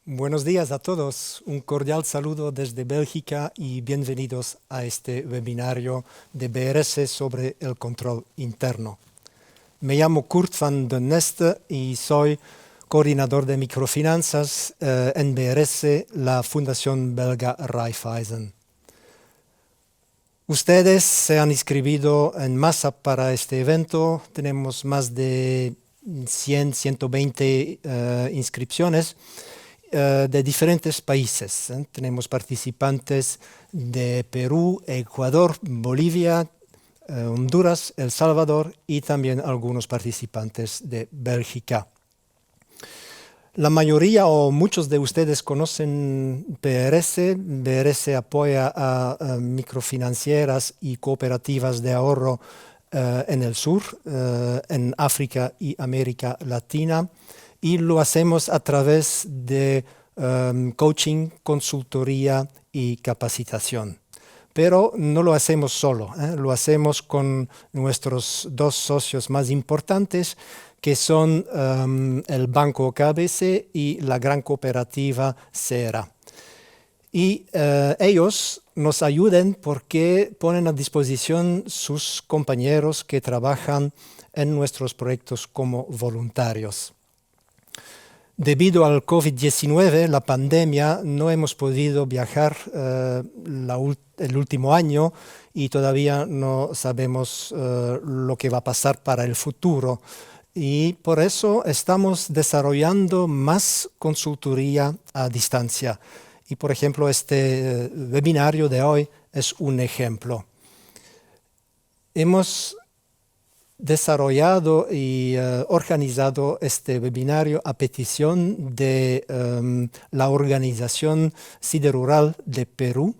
Buenos días a todos, un cordial saludo desde Bélgica y bienvenidos a este webinario de BRS sobre el control interno. Me llamo Kurt van den Neste y soy coordinador de microfinanzas en BRS, la Fundación Belga Raiffeisen. Ustedes se han inscrito en masa para este evento, tenemos más de 120 inscripciones de diferentes países. Tenemos participantes de Perú, Ecuador, Bolivia, Honduras, El Salvador y también algunos participantes de Bélgica. La mayoría o muchos de ustedes conocen BRS. BRS apoya a microfinancieras y cooperativas de ahorro en el sur, en África y América Latina. Y lo hacemos a través de coaching, consultoría y capacitación. Pero no lo hacemos solo, lo hacemos con nuestros dos socios más importantes, que son el Banco KBC y la gran cooperativa CERA. Y ellos nos ayudan porque ponen a disposición sus compañeros que trabajan en nuestros proyectos como voluntarios. Debido al COVID-19, la pandemia, no hemos podido viajar el último año y todavía no sabemos lo que va a pasar para el futuro. Y por eso estamos desarrollando más consultoría a distancia. Y por ejemplo, este webinario de hoy es un ejemplo. Hemos desarrollado y organizado este webinario a petición de la Organización Siderural de Perú,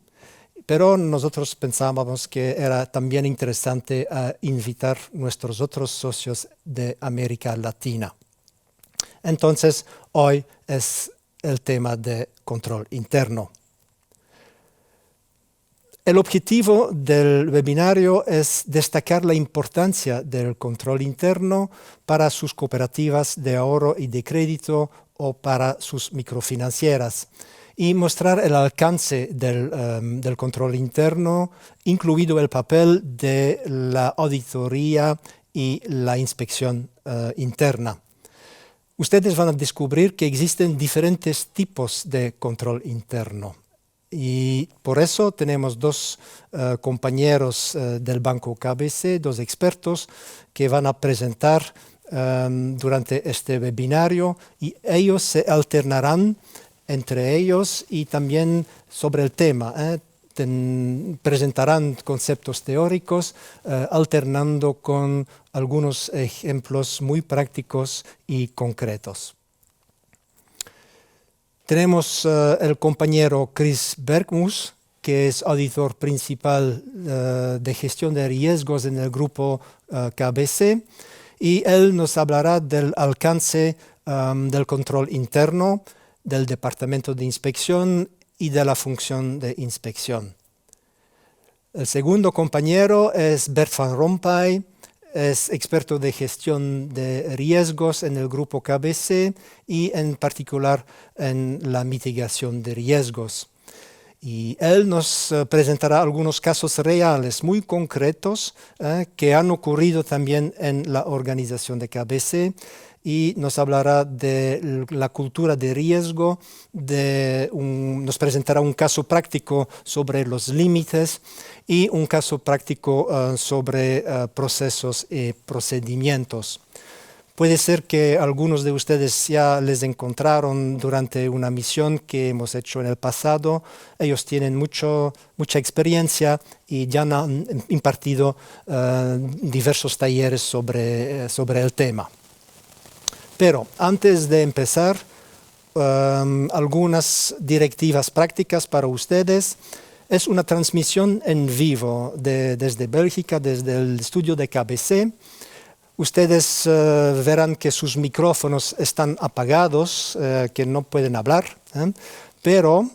pero nosotros pensábamos que era también interesante invitar a nuestros otros socios de América Latina. Entonces, hoy es el tema de control interno. El objetivo del webinario es destacar la importancia del control interno para sus cooperativas de ahorro y de crédito o para sus microfinancieras y mostrar el alcance del control interno, incluido el papel de la auditoría y la inspección interna. Ustedes van a descubrir que existen diferentes tipos de control interno. Y por eso tenemos dos compañeros del Banco KBC, dos expertos que van a presentar durante este webinario y ellos se alternarán entre ellos y también sobre el tema. Presentarán conceptos teóricos alternando con algunos ejemplos muy prácticos y concretos. Tenemos el compañero Chris Bergmus, que es auditor principal de gestión de riesgos en el grupo KBC, y él nos hablará del alcance del control interno, del departamento de inspección y de la función de inspección. El segundo compañero es Bert van Rompuy. Es experto de gestión de riesgos en el grupo KBC y en particular en la mitigación de riesgos. Y él nos presentará algunos casos reales muy concretos que han ocurrido también en la organización de KBC y nos hablará de la cultura de riesgo, nos presentará un caso práctico sobre los límites y un caso práctico sobre procesos y procedimientos. Puede ser que algunos de ustedes ya les encontraron durante una misión que hemos hecho en el pasado. Ellos tienen mucha experiencia y ya han impartido diversos talleres sobre el tema. Pero antes de empezar, algunas directivas prácticas para ustedes. Es una transmisión en vivo desde Bélgica, desde el estudio de KBC. Ustedes verán que sus micrófonos están apagados, que no pueden hablar, pero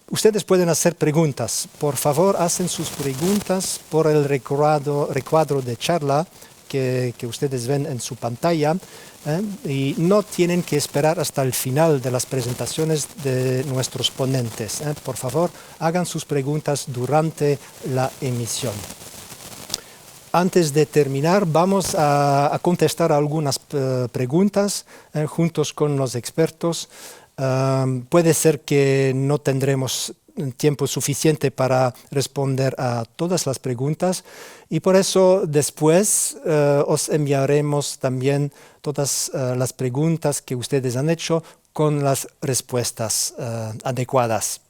ustedes pueden hacer preguntas. Por favor, hacen sus preguntas por el recuadro de charla que ustedes ven en su pantalla y no tienen que esperar hasta el final de las presentaciones de nuestros ponentes. Por favor, hagan sus preguntas durante la emisión. Antes de terminar, vamos a contestar algunas preguntas juntos con los expertos. Puede ser que no tendremos tiempo suficiente para responder a todas las preguntas y por eso después os enviaremos también todas las preguntas que ustedes han hecho con las respuestas adecuadas.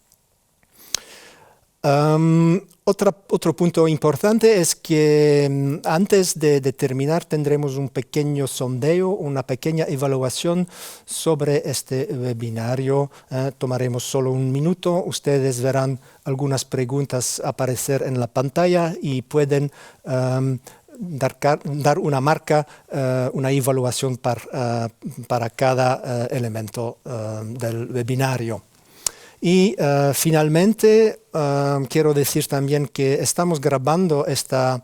Otro punto importante es que antes de terminar tendremos un pequeño sondeo, una pequeña evaluación sobre este webinario. Tomaremos solo un minuto, ustedes verán algunas preguntas aparecer en la pantalla y pueden dar una marca, una evaluación para cada elemento del webinario. Y finalmente quiero decir también que estamos grabando esta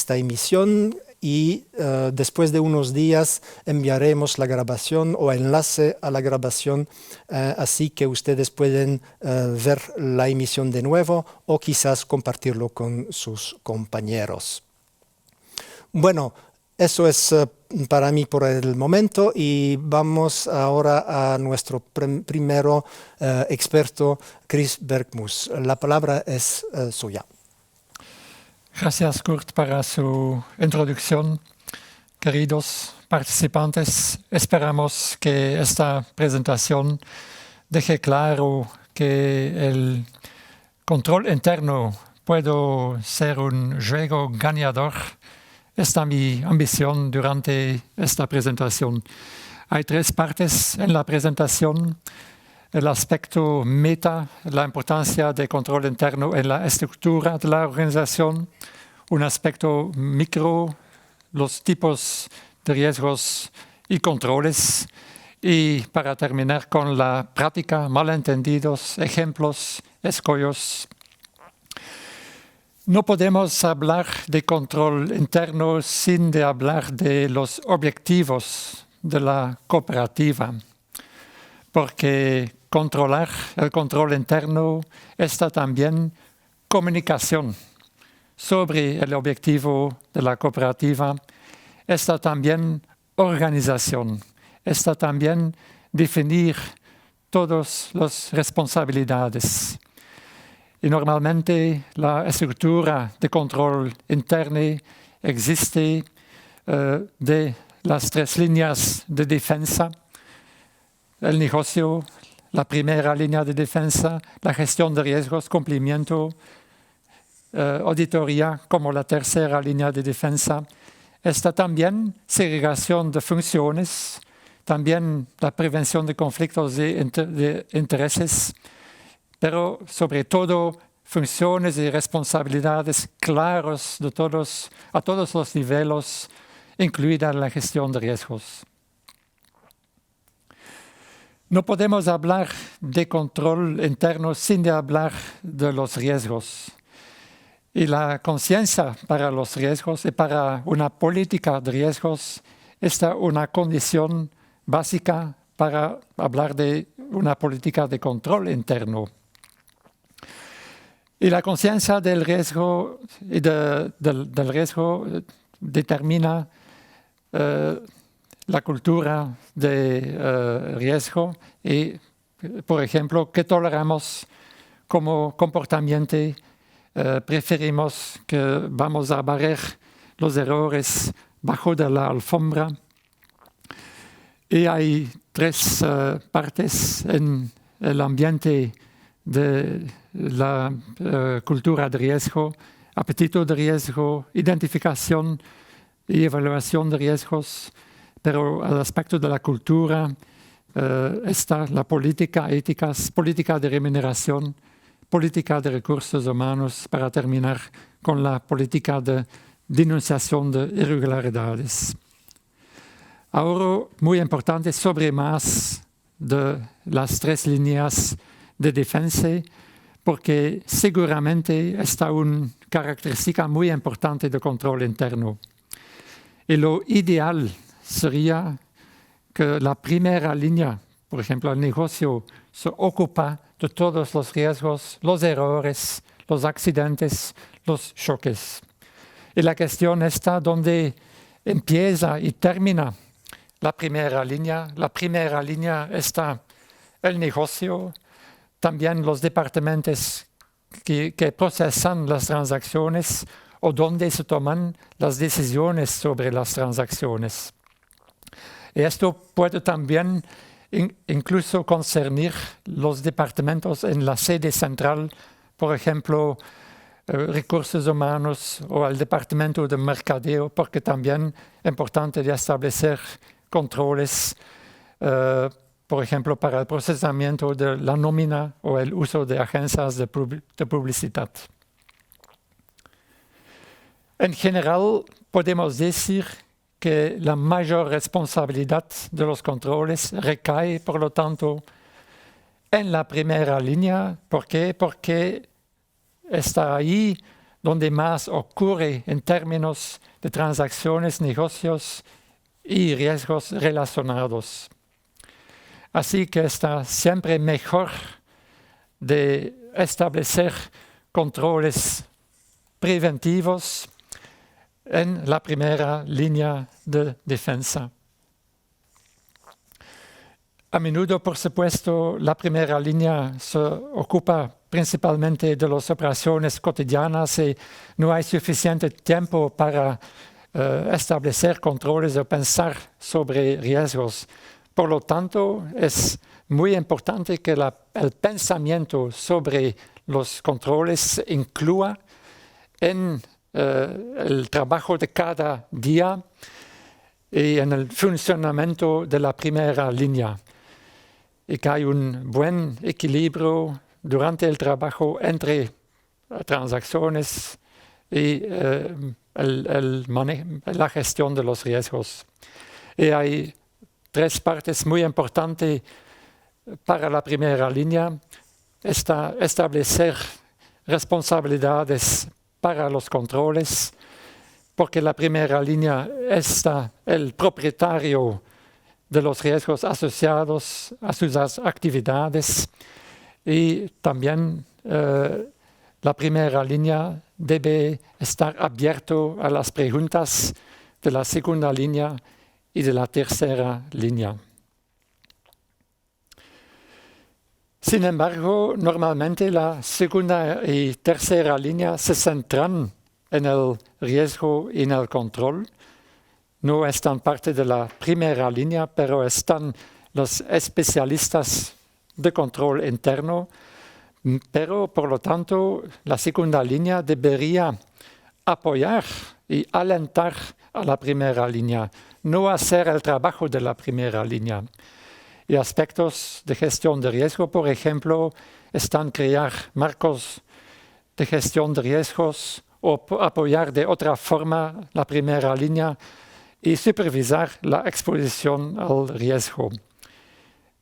emisión y después de unos días enviaremos la grabación o enlace a la grabación, así que ustedes pueden ver la emisión de nuevo o quizás compartirlo con sus compañeros. Bueno, eso es para mí por el momento y vamos ahora a nuestro primero experto, Chris Bergmus. La palabra es suya. Gracias, Kurt, para su introducción. Queridos participantes, esperamos que esta presentación deje claro que el control interno puede ser un juego ganador. Esta es mi ambición durante esta presentación. Hay 3 partes en la presentación. El aspecto meta, la importancia del control interno en la estructura de la organización. Un aspecto micro, los tipos de riesgos y controles. Y para terminar con la práctica, malentendidos, ejemplos, escollos. No podemos hablar de control interno sin hablar de los objetivos de la cooperativa, porque controlar el control interno está también comunicación sobre el objetivo de la cooperativa, está también organización, está también definir todas las responsabilidades. Y normalmente la estructura de control interno existe de las 3 líneas de defensa, el negocio, la primera línea de defensa, la gestión de riesgos, cumplimiento, auditoría como la tercera línea de defensa. Está también segregación de funciones, también la prevención de conflictos de intereses, pero sobre todo funciones y responsabilidades claras a todos los niveles, incluida la gestión de riesgos. No podemos hablar de control interno sin hablar de los riesgos. Y la conciencia para los riesgos y para una política de riesgos es una condición básica para hablar de una política de control interno. Y la conciencia del riesgo y del riesgo determina la cultura de riesgo y, por ejemplo, qué toleramos como comportamiento. Preferimos que vamos a barrer los errores bajo de la alfombra. Y hay 3 partes en el ambiente de la cultura de riesgo: apetito de riesgo, identificación y evaluación de riesgos, pero al aspecto de la cultura está la política, éticas, política de remuneración, política de recursos humanos, para terminar con la política de denunciación de irregularidades. Ahora, muy importante, sobre más de las 3 líneas de defensa, porque seguramente está una característica muy importante de control interno. Y lo ideal sería que la primera línea, por ejemplo, el negocio, se ocupa de todos los riesgos, los errores, los accidentes, los choques. Y la cuestión está donde empieza y termina la primera línea. La primera línea está el negocio, también los departamentos que procesan las transacciones o donde se toman las decisiones sobre las transacciones. Y esto puede también incluso concernir los departamentos en la sede central, por ejemplo, recursos humanos o el departamento de mercadeo, porque también es importante de establecer controles, por ejemplo, para el procesamiento de la nómina o el uso de agencias de publicidad. En general, podemos decir que la mayor responsabilidad de los controles recae, por lo tanto, en la primera línea. ¿Por qué? Porque está ahí donde más ocurre en términos de transacciones, negocios y riesgos relacionados. Así que está siempre mejor de establecer controles preventivos en la primera línea de defensa. A menudo, por supuesto, la primera línea se ocupa principalmente de las operaciones cotidianas y no hay suficiente tiempo para establecer controles o pensar sobre riesgos. Por lo tanto, es muy importante que el pensamiento sobre los controles se incluya en el trabajo de cada día y en el funcionamiento de la primera línea. Y que hay un buen equilibrio durante el trabajo entre transacciones y la gestión de los riesgos. Y hay 3 partes muy importantes para la primera línea. Establecer responsabilidades para los controles, porque la primera línea está el propietario de los riesgos asociados a sus actividades y también la primera línea debe estar abierto a las preguntas de la segunda línea y de la tercera línea. Sin embargo, normalmente la segunda y tercera línea se centran en el riesgo y en el control. No están parte de la primera línea, pero están los especialistas de control interno. Pero, por lo tanto, la segunda línea debería apoyar y alentar a la primera línea, no hacer el trabajo de la primera línea. Y aspectos de gestión de riesgo, por ejemplo, están crear marcos de gestión de riesgos o apoyar de otra forma la primera línea y supervisar la exposición al riesgo.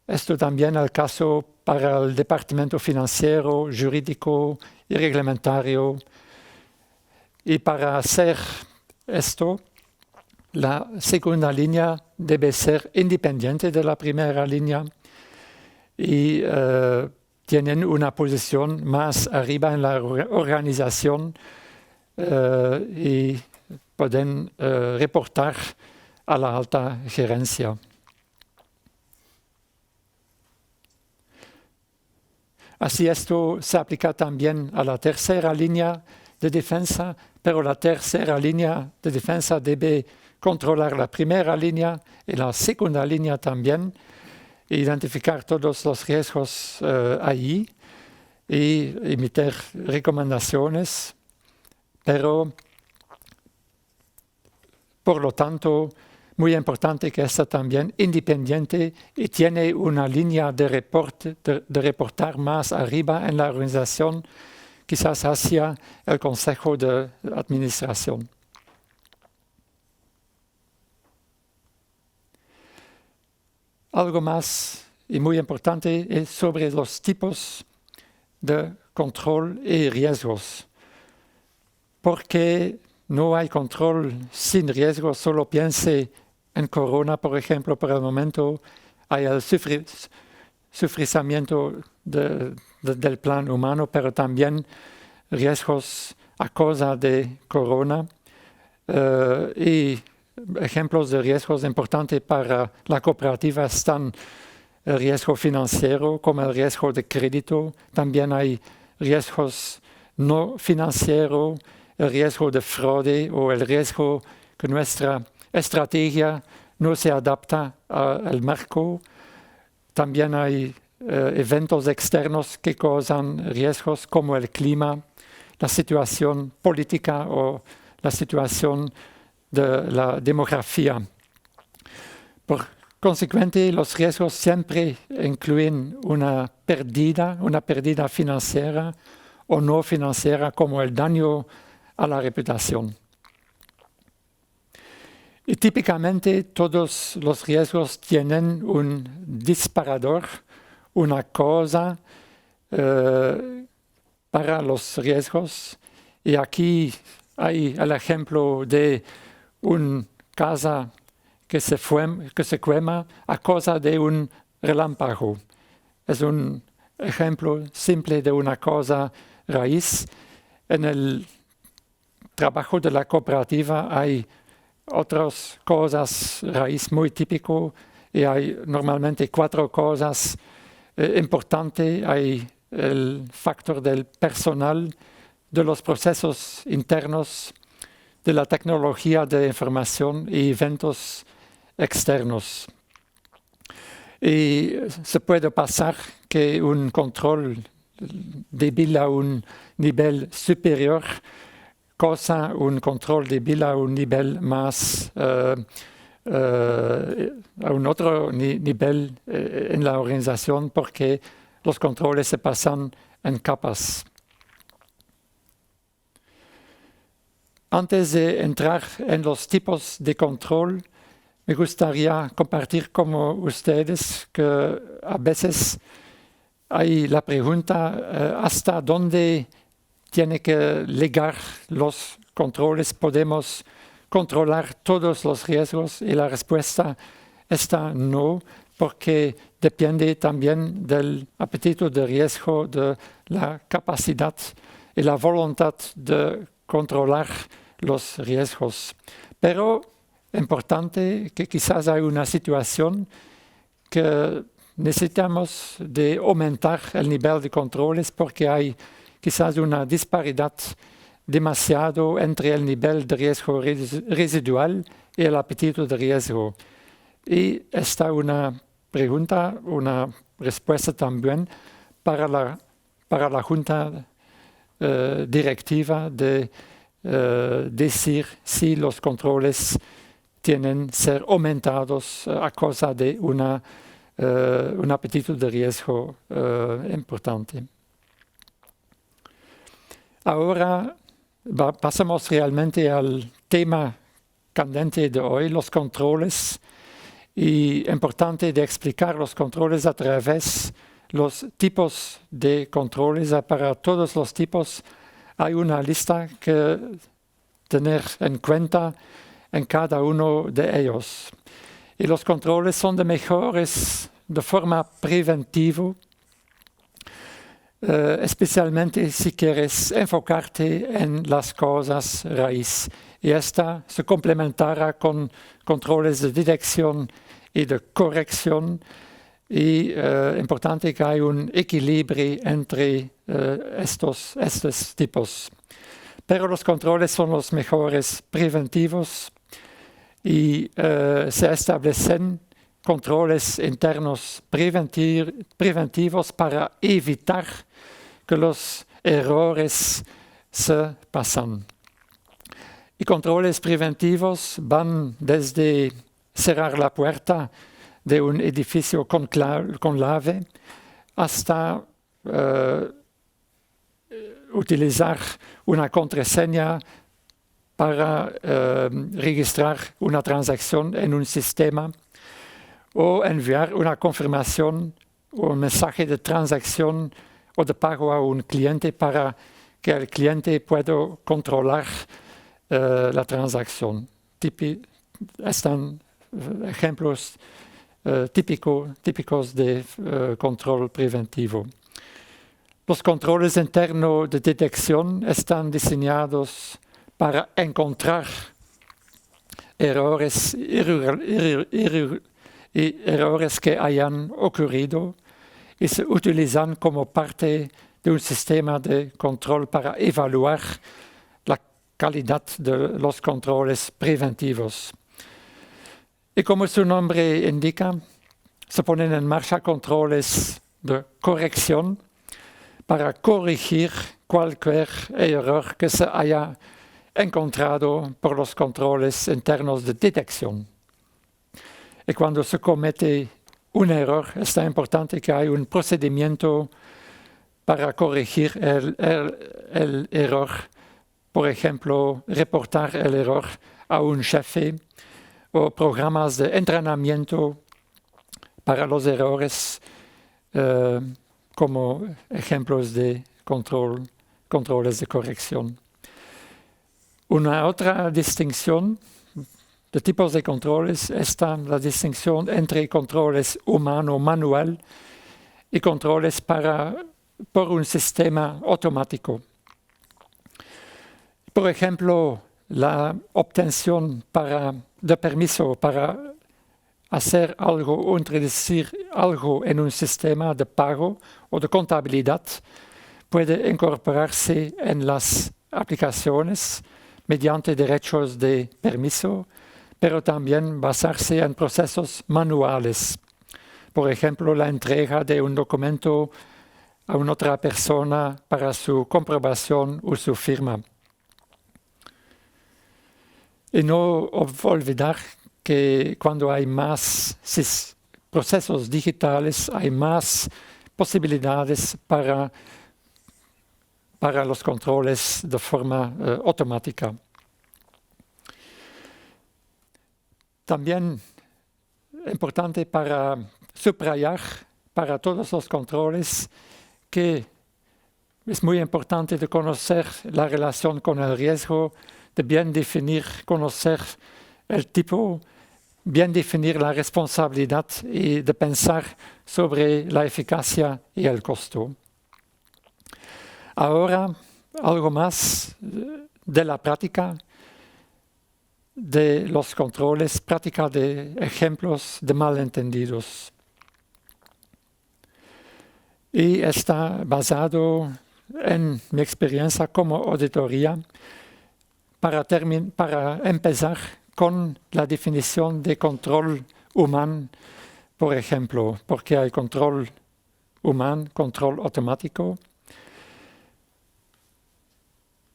Esto también es el caso para el departamento financiero, jurídico y reglamentario. Y para hacer esto, la segunda línea debe ser independiente de la primera línea y tienen una posición más arriba en la organización y pueden reportar a la alta gerencia. Así esto se aplica también a la tercera línea de defensa, pero la tercera línea de defensa debe controlar la primera línea y la segunda línea también, identificar todos los riesgos allí y emitir recomendaciones, pero por lo tanto, muy importante que está también independiente y tiene una línea de reportar más arriba en la organización, quizás hacia el Consejo de Administración. Algo más y muy importante es sobre los tipos de control y riesgos. Porque no hay control sin riesgo, solo piense en corona, por ejemplo, por el momento hay el sufrimiento del plan humano, pero también riesgos a causa de corona y ejemplos de riesgos importantes para la cooperativa están el riesgo financiero como el riesgo de crédito. También hay riesgos no financieros, el riesgo de fraude o el riesgo que nuestra estrategia no se adapta al mercado. También hay eventos externos que causan riesgos como el clima, la situación política o la situación de la demografía. Por consecuente, los riesgos siempre incluyen una pérdida financiera o no financiera, como el daño a la reputación. Y típicamente todos los riesgos tienen un disparador, una causa para los riesgos. Y aquí hay el ejemplo de una casa que se quema a causa de un relámpago. Es un ejemplo simple de una causa raíz. En el trabajo de la cooperativa hay otras causas raíz muy típico y hay normalmente 4 causas importantes. Hay el factor del personal, de los procesos internos, de la tecnología de información y eventos externos. Y se puede pasar que un control débil a un nivel superior causa un control débil a un nivel más, a un otro nivel en la organización, porque los controles se pasan en capas. Antes de entrar en los tipos de control, me gustaría compartir con ustedes que a veces hay la pregunta hasta dónde tiene que llegar los controles. ¿Podemos controlar todos los riesgos? Y la respuesta está no, porque depende también del apetito de riesgo, de la capacidad y la voluntad de controlar los riesgos. Pero importante que quizás hay una situación que necesitamos de aumentar el nivel de controles porque hay quizás una disparidad demasiado entre el nivel de riesgo residual y el apetito de riesgo. Y esta una pregunta, una respuesta también para la Junta directiva de decir si los controles tienen que ser aumentados a causa de un apetito de riesgo importante. Ahora pasamos realmente al tema candente de hoy, los controles. Y importante de explicar los controles a través de los tipos de controles. Para todos los tipos hay una lista que tener en cuenta en cada uno de ellos. Y los controles son de mejores de forma preventiva, especialmente si quieres enfocarte en las causas raíz. Y esta se complementará con controles de detección y de corrección. Y importante que hay un equilibrio entre estos tipos. Pero los controles son los mejores preventivos y se establecen controles internos preventivos para evitar que los errores se pasan. Y controles preventivos van desde cerrar la puerta de un edificio con clave hasta utilizar una contraseña para registrar una transacción en un sistema o enviar una confirmación o un mensaje de transacción o de pago a un cliente para que el cliente pueda controlar la transacción. Están ejemplos típicos de control preventivo. Los controles internos de detección están diseñados para encontrar errores que hayan ocurrido y se utilizan como parte de un sistema de control para evaluar la calidad de los controles preventivos. Y como su nombre indica, se ponen en marcha controles de corrección para corregir cualquier error que se haya encontrado por los controles internos de detección. Y cuando se comete un error, es importante que haya un procedimiento para corregir el error. Por ejemplo, reportar el error a un jefe o programas de entrenamiento para los errores como ejemplos de controles de corrección. Una otra distinción de tipos de controles está la distinción entre controles humano-manual y controles por un sistema automático. Por ejemplo, la obtención de permiso para hacer algo o introducir algo en un sistema de pago o de contabilidad puede incorporarse en las aplicaciones mediante derechos de permiso, pero también basarse en procesos manuales. Por ejemplo, la entrega de un documento a una otra persona para su comprobación o su firma. Y no olvidar que cuando hay más procesos digitales, hay más posibilidades para los controles de forma automática. También importante para subrayar para todos los controles que es muy importante de conocer la relación con el riesgo, de bien definir, conocer el tipo, bien definir la responsabilidad y de pensar sobre la eficacia y el costo. Ahora, algo más de la práctica de los controles, práctica de ejemplos de malentendidos. Y está basado en mi experiencia como auditoría para empezar con la definición de control humano, por ejemplo, porque hay control humano, control automático.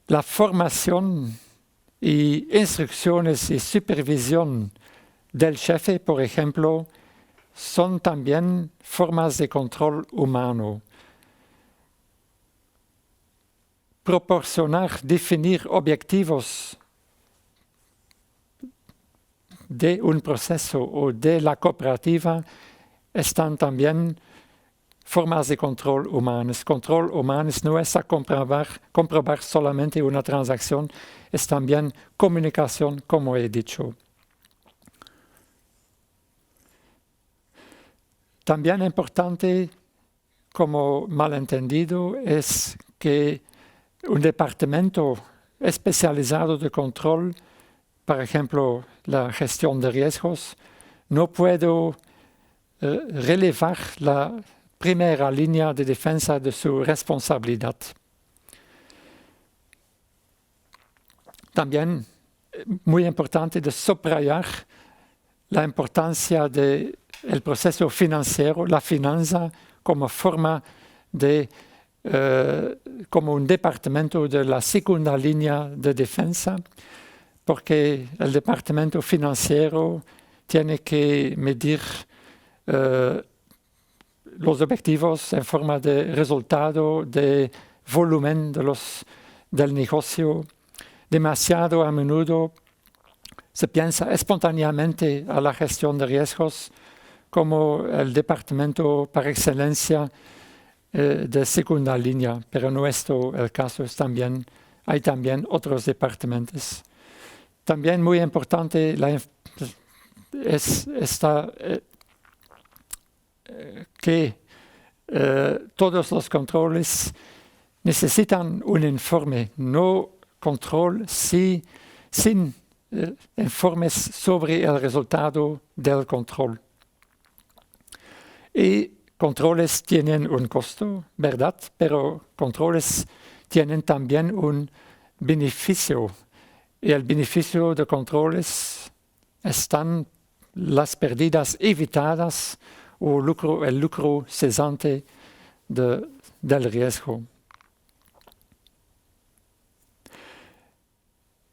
La formación y instrucciones y supervisión del jefe, por ejemplo, son también formas de control humano. Proporcionar, definir objetivos de un proceso o de la cooperativa están también formas de control humanos. Control humano no es a comprobar solamente una transacción, es también comunicación, como he dicho. También importante, como malentendido, es que un departamento especializado de control, por ejemplo, la gestión de riesgos, no puede relevar la primera línea de defensa de su responsabilidad. También muy importante de subrayar la importancia del proceso financiero, la finanza como forma de, como un departamento de la segunda línea de defensa, porque el departamento financiero tiene que medir los objetivos en forma de resultado, de volumen del negocio. Demasiado a menudo se piensa espontáneamente a la gestión de riesgos como el departamento par excelencia de segunda línea, pero no es el caso, hay también otros departamentos. También muy importante es que todos los controles necesitan un informe, no control sin informes sobre el resultado del control. Y controles tienen un costo, ¿verdad? Pero controles tienen también un beneficio. Y el beneficio de controles están las pérdidas evitadas o el lucro cesante del riesgo.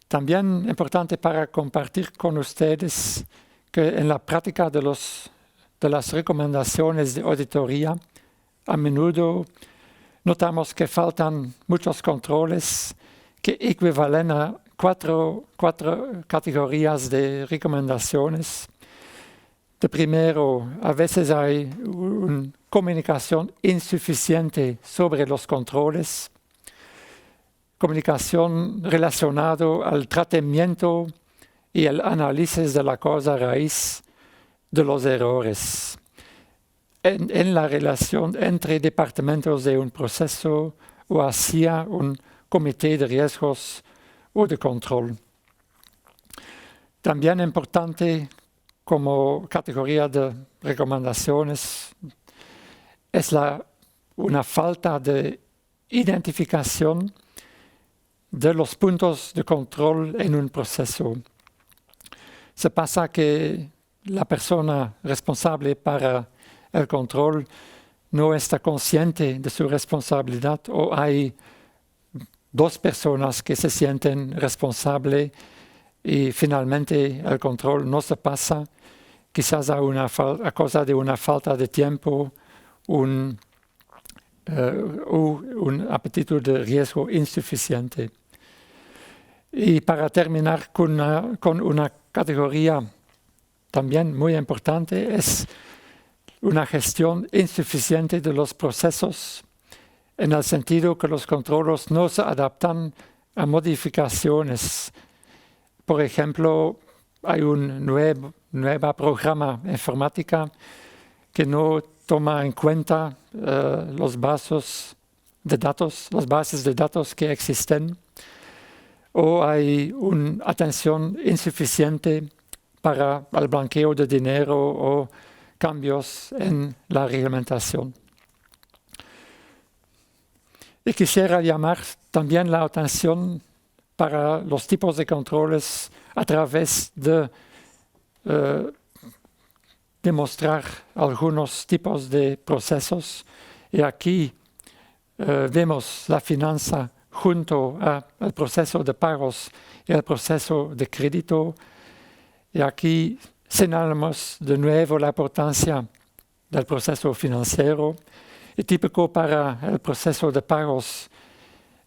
También importante para compartir con ustedes que en la práctica de las recomendaciones de auditoría, a menudo notamos que faltan muchos controles que equivalen a cuatro categorías de recomendaciones. De primero, a veces hay una comunicación insuficiente sobre los controles, comunicación relacionada al tratamiento y el análisis de la causa raíz de los errores en la relación entre departamentos de un proceso o hacia un comité de riesgos o de control. También importante como categoría de recomendaciones es una falta de identificación de los puntos de control en un proceso. Se pasa que la persona responsable para el control no está consciente de su responsabilidad o hay dos personas que se sienten responsables y finalmente el control no se pasa, quizás a causa de una falta de tiempo, un apetito de riesgo insuficiente. Y para terminar con una categoría también muy importante, es una gestión insuficiente de los procesos, en el sentido que los controles no se adaptan a modificaciones. Por ejemplo, hay un nuevo programa informática que no toma en cuenta las bases de datos que existen, o hay una atención insuficiente para el blanqueo de dinero o cambios en la reglamentación. Y quisiera llamar también la atención para los tipos de controles a través de demostrar algunos tipos de procesos. Y aquí vemos la finanza junto al proceso de pagos y al proceso de crédito. Y aquí señalamos de nuevo la importancia del proceso financiero. Y típico para el proceso de pagos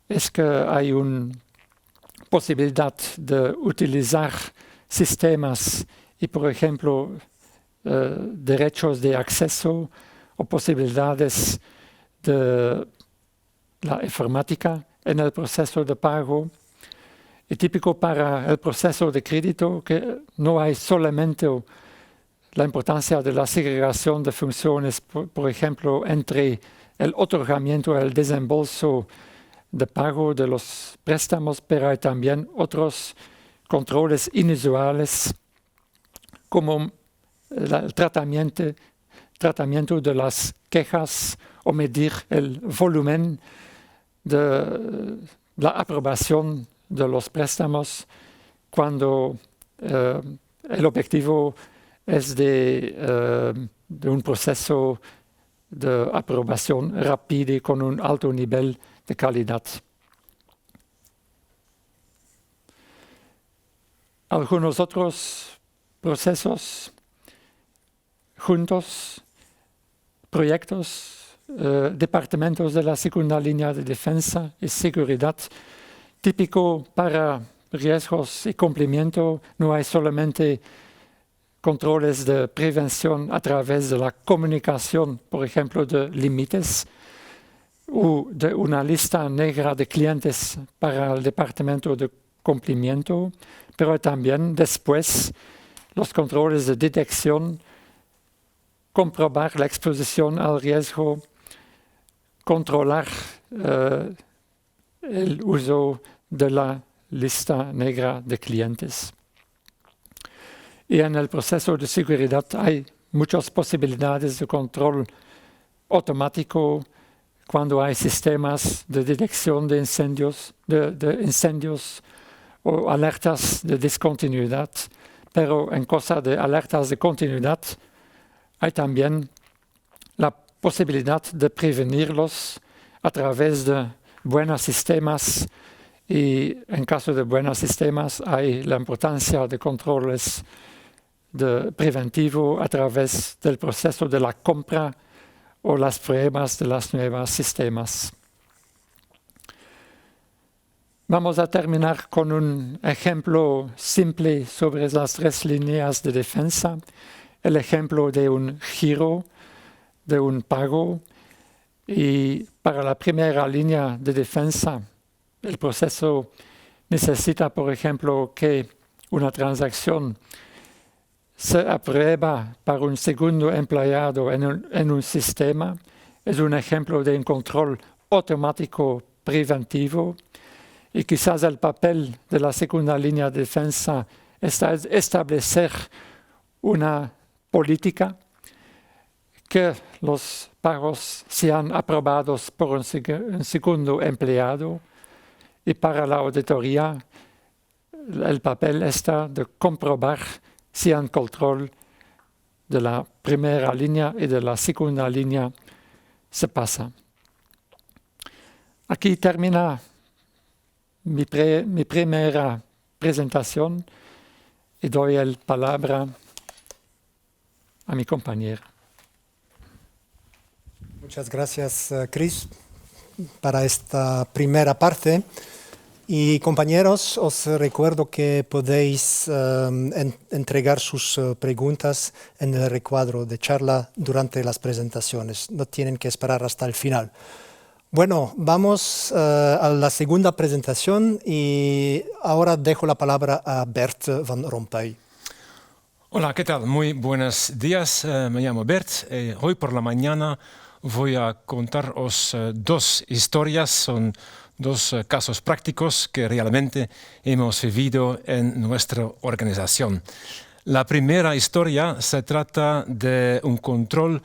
es que hay una posibilidad de utilizar sistemas y, por ejemplo, derechos de acceso o posibilidades de la informática en el proceso de pago. Y típico para el proceso de crédito que no hay solamente la importancia de la segregación de funciones, por ejemplo, entre el otorgamiento y el desembolso de pago de los préstamos, pero hay también otros controles inusuales como el tratamiento de las quejas o medir el volumen de la aprobación de los préstamos cuando el objetivo es de un proceso de aprobación rápido y con un alto nivel de calidad. Algunos otros procesos juntos, proyectos, departamentos de la segunda línea de defensa y seguridad, típico para riesgos y cumplimiento, no hay solamente controles de prevención a través de la comunicación, por ejemplo, de límites o de una lista negra de clientes para el departamento de cumplimiento, pero también después los controles de detección, comprobar la exposición al riesgo, controlar el uso de la lista negra de clientes. Y en el proceso de seguridad hay muchas posibilidades de control automático cuando hay sistemas de detección de incendios o alertas de discontinuidad, pero en cosa de alertas de continuidad hay también la posibilidad de prevenirlos a través de buenos sistemas, y en caso de buenos sistemas hay la importancia de controles de preventivo a través del proceso de la compra o las pruebas de los nuevos sistemas. Vamos a terminar con un ejemplo simple sobre las 3 líneas de defensa. El ejemplo de un giro, de un pago. Y para la primera línea de defensa, el proceso necesita, por ejemplo, que una transacción se aprueba para un segundo empleado en un sistema. Es un ejemplo de un control automático preventivo. Y quizás el papel de la segunda línea de defensa está establecer una política que los pagos sean aprobados por un segundo empleado. Y para la auditoría, el papel está de comprobar si hay control de la primera línea y de la segunda línea se pasa. Aquí termina mi primera presentación y doy la palabra a mi compañera. Muchas gracias, Chris, para esta primera parte. Y compañeros, os recuerdo que podéis entregar sus preguntas en el recuadro de charla durante las presentaciones. No tienen que esperar hasta el final. Bueno, vamos a la segunda presentación y ahora dejo la palabra a Bert Van Rompuy. Hola, ¿qué tal? Muy buenos días. Me llamo Bert. Hoy por la mañana voy a contaros 2 historias. Son 2 casos prácticos que realmente hemos vivido en nuestra organización. La primera historia se trata de un control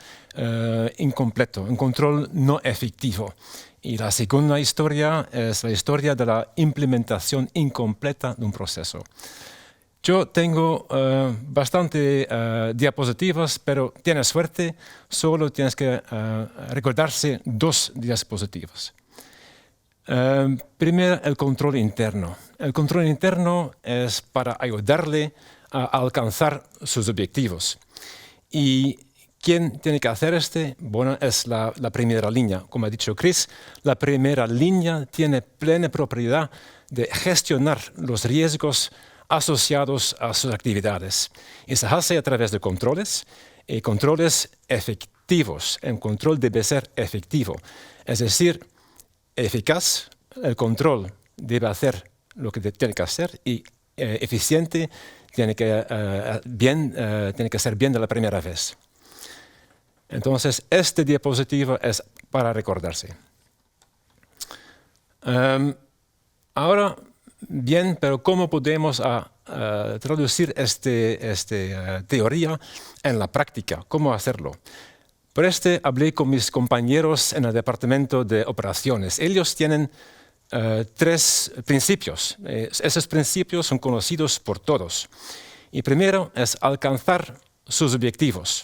incompleto, un control no efectivo. Y la segunda historia es la historia de la implementación incompleta de un proceso. Yo tengo bastante diapositivas, pero tienes suerte, solo tienes que recordarse 2 diapositivas. Primero, el control interno. El control interno es para ayudarle a alcanzar sus objetivos. ¿Y quién tiene que hacer este? Bueno, es la primera línea. Como ha dicho Chris, la primera línea tiene plena propiedad de gestionar los riesgos asociados a sus actividades. Y se hace a través de controles, y controles efectivos. El control debe ser efectivo, es decir, eficaz. El control debe hacer lo que tiene que hacer y eficiente, tiene que ser bien de la primera vez. Entonces, este diapositivo es para recordarse. Ahora, bien, pero ¿cómo podemos traducir esta teoría en la práctica? ¿Cómo hacerlo? Por hablé con mis compañeros en el departamento de operaciones. Ellos tienen 3 principios. Esos principios son conocidos por todos. Y primero es alcanzar sus objetivos.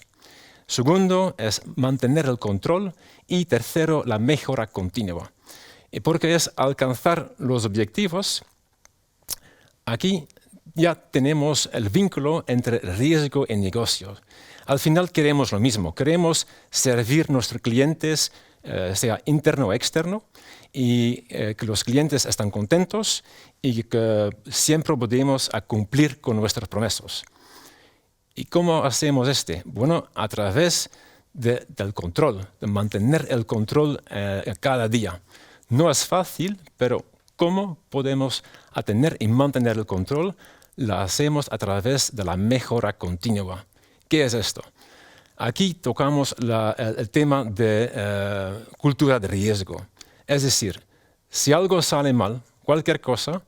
Segundo es mantener el control. Y tercero, la mejora continua. Y porque es alcanzar los objetivos, aquí ya tenemos el vínculo entre riesgo y negocio. Al final queremos lo mismo, queremos servir a nuestros clientes, sea interno o externo, y que los clientes están contentos y que siempre podemos cumplir con nuestras promesas. ¿Y cómo hacemos Bueno, a través del control, de mantener el control cada día. No es fácil, pero ¿cómo podemos tener y mantener el control? la hacemos a través de la mejora continua. ¿Qué es esto? Aquí tocamos el tema de cultura de riesgo. Es decir, si algo sale mal, cualquier cosa,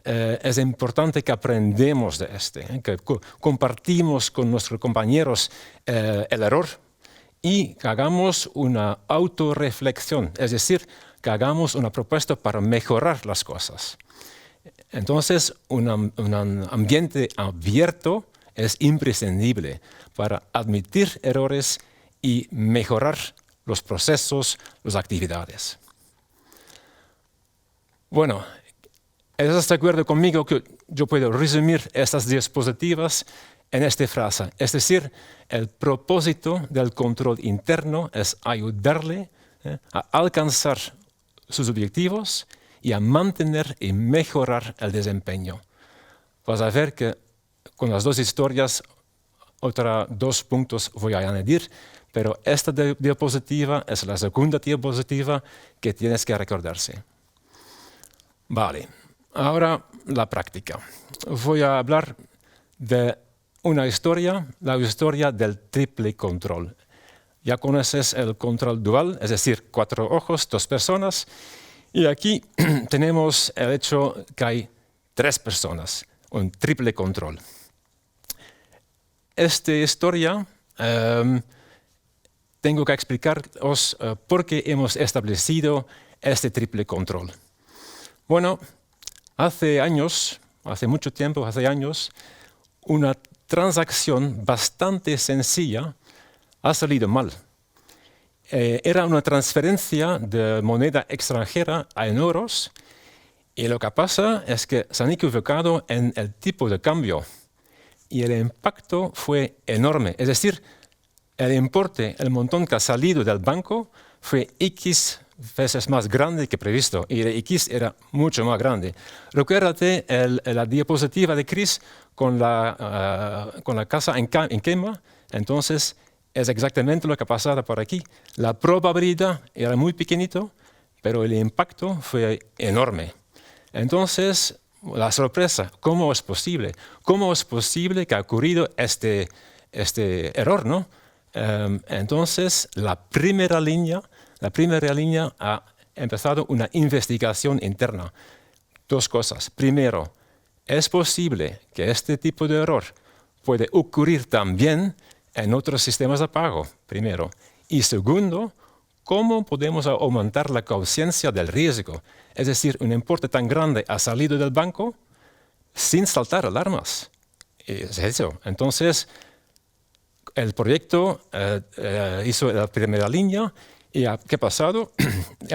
es importante que aprendemos de que compartimos con nuestros compañeros el error y que hagamos una autorreflexión, es decir, que hagamos una propuesta para mejorar las cosas. Entonces, un ambiente abierto es imprescindible para admitir errores y mejorar los procesos, las actividades. Bueno, ¿estás de acuerdo conmigo que yo puedo resumir estas diapositivas en esta frase? Es decir, el propósito del control interno es ayudarle a alcanzar sus objetivos y a mantener y mejorar el desempeño. Vas a ver que con las dos historias, otros 2 puntos voy a añadir, pero esta diapositiva es la segunda diapositiva que tienes que recordarse. Vale, ahora la práctica. Voy a hablar de una historia, la historia del triple control. Ya conoces el control dual, es decir, 4 ojos, 2 personas. Y aquí tenemos el hecho que hay 3 personas, un triple control. Esta historia tengo que explicaros por qué hemos establecido este triple control. Bueno, hace años, una transacción bastante sencilla ha salido mal. Era una transferencia de moneda extranjera en euros y lo que pasa es que se han equivocado en el tipo de cambio y el impacto fue enorme. Es decir, el importe, el montón que ha salido del banco fue X veces más grande que previsto y el X era mucho más grande. Recuérdate la diapositiva de Chris con la casa en quema, entonces es exactamente lo que ha pasado por aquí. La probabilidad era muy pequeñito, pero el impacto fue enorme. Entonces, la sorpresa, ¿cómo es posible? ¿Cómo es posible que ha ocurrido este error, no? Entonces, la primera línea ha empezado una investigación interna. 2 cosas. Primero, ¿es posible que este tipo de error puede ocurrir también en otros sistemas de pago? Primero. Y segundo, ¿cómo podemos aumentar la conciencia del riesgo? Es decir, un importe tan grande ha salido del banco sin saltar alarmas. Es eso. Entonces, el proyecto hizo la primera línea y ¿qué ha pasado?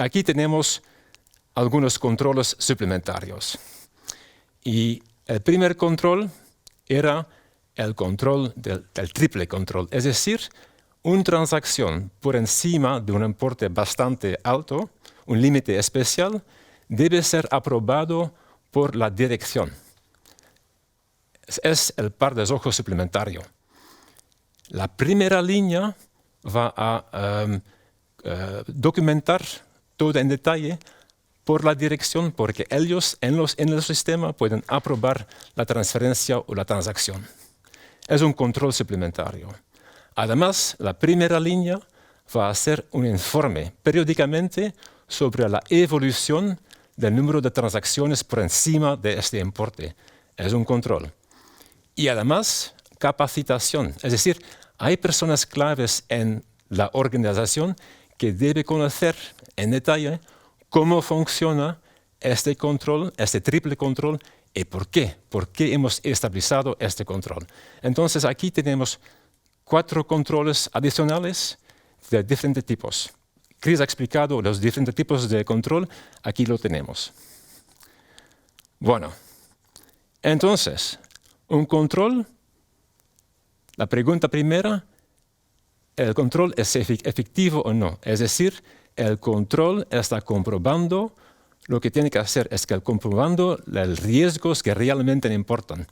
Aquí tenemos algunos controles suplementarios. Y el primer control era el control del triple control, es decir, una transacción por encima de un importe bastante alto, un límite especial, debe ser aprobado por la dirección. Es el par de ojos suplementario. La primera línea va a documentar todo en detalle por la dirección, porque ellos en el sistema pueden aprobar la transferencia o la transacción. Es un control suplementario. Además, la primera línea va a hacer un informe periódicamente sobre la evolución del número de transacciones por encima de este importe. Es un control. Y además, capacitación. Es decir, hay personas claves en la organización que deben conocer en detalle cómo funciona este control, este triple control, y por qué hemos establecido este control. Entonces, aquí tenemos 4 controles adicionales de diferentes tipos. Chris ha explicado los diferentes tipos de control, aquí lo tenemos. Bueno, entonces, un control, la pregunta primera, ¿el control es efectivo o no? Es decir, el control está comprobando lo que tiene que hacer, es que comprobando los riesgos que realmente importan.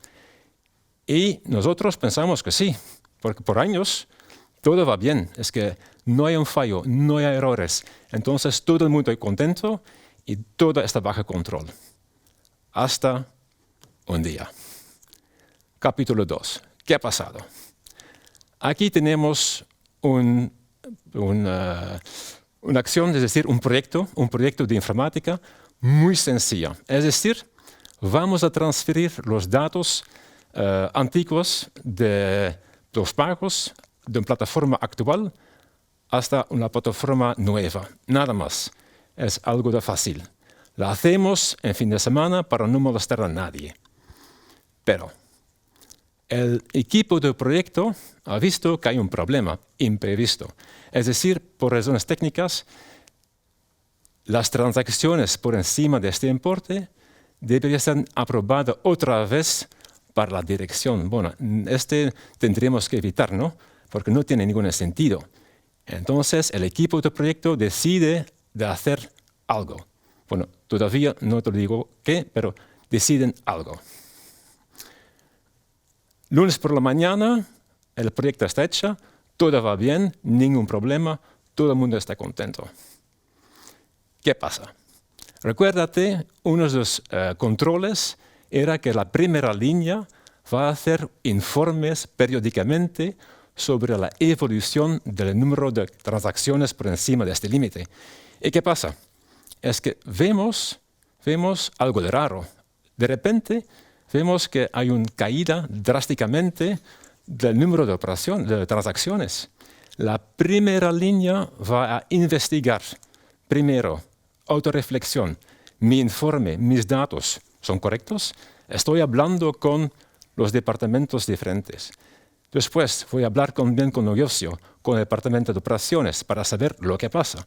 Y nosotros pensamos que sí, porque por años todo va bien, es que no hay un fallo, no hay errores. Entonces todo el mundo es contento y todo está bajo control. Hasta un día. capítulo 2. ¿Qué ha pasado? Aquí tenemos una acción, es decir, un proyecto de informática muy sencilla. Es decir, vamos a transferir los datos antiguos de los pagos de una plataforma actual hasta una plataforma nueva. Nada más. Es algo de fácil. La hacemos en fin de semana para no molestar a nadie. Pero el equipo del proyecto ha visto que hay un problema imprevisto. Es decir, por razones técnicas, las transacciones por encima de este importe deberían ser aprobadas otra vez para la dirección. Bueno, tendríamos que evitar, ¿no? Porque no tiene ningún sentido. Entonces, el equipo del proyecto decide de hacer algo. Bueno, todavía no te digo qué, pero deciden algo. Lunes por la mañana, el proyecto está hecho, todo va bien, ningún problema, todo el mundo está contento. ¿Qué pasa? Recuérdate, uno de los controles era que la primera línea va a hacer informes periódicamente sobre la evolución del número de transacciones por encima de este límite. ¿Y qué pasa? Es que vemos algo de raro. De repente vemos que hay una caída drásticamente del número de transacciones. La primera línea va a investigar. Primero, autorreflexión. Mi informe, mis datos, ¿son correctos? Estoy hablando con los departamentos diferentes. Después voy a hablar también con negocio, con el departamento de operaciones, para saber lo que pasa.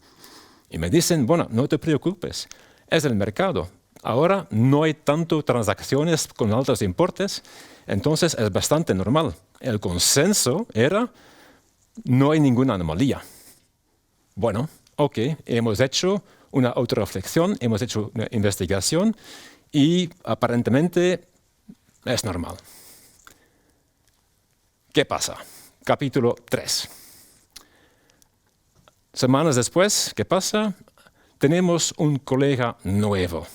Y me dicen, bueno, no te preocupes, es el mercado. Ahora no hay tanto transacciones con altos importes, entonces es bastante normal. El consenso era, no hay ninguna anomalía. Bueno, ok, hemos hecho una autorreflexión, hemos hecho una investigación y aparentemente es normal. ¿Qué pasa? Capítulo 3. Semanas después, ¿qué pasa? Tenemos un colega nuevo.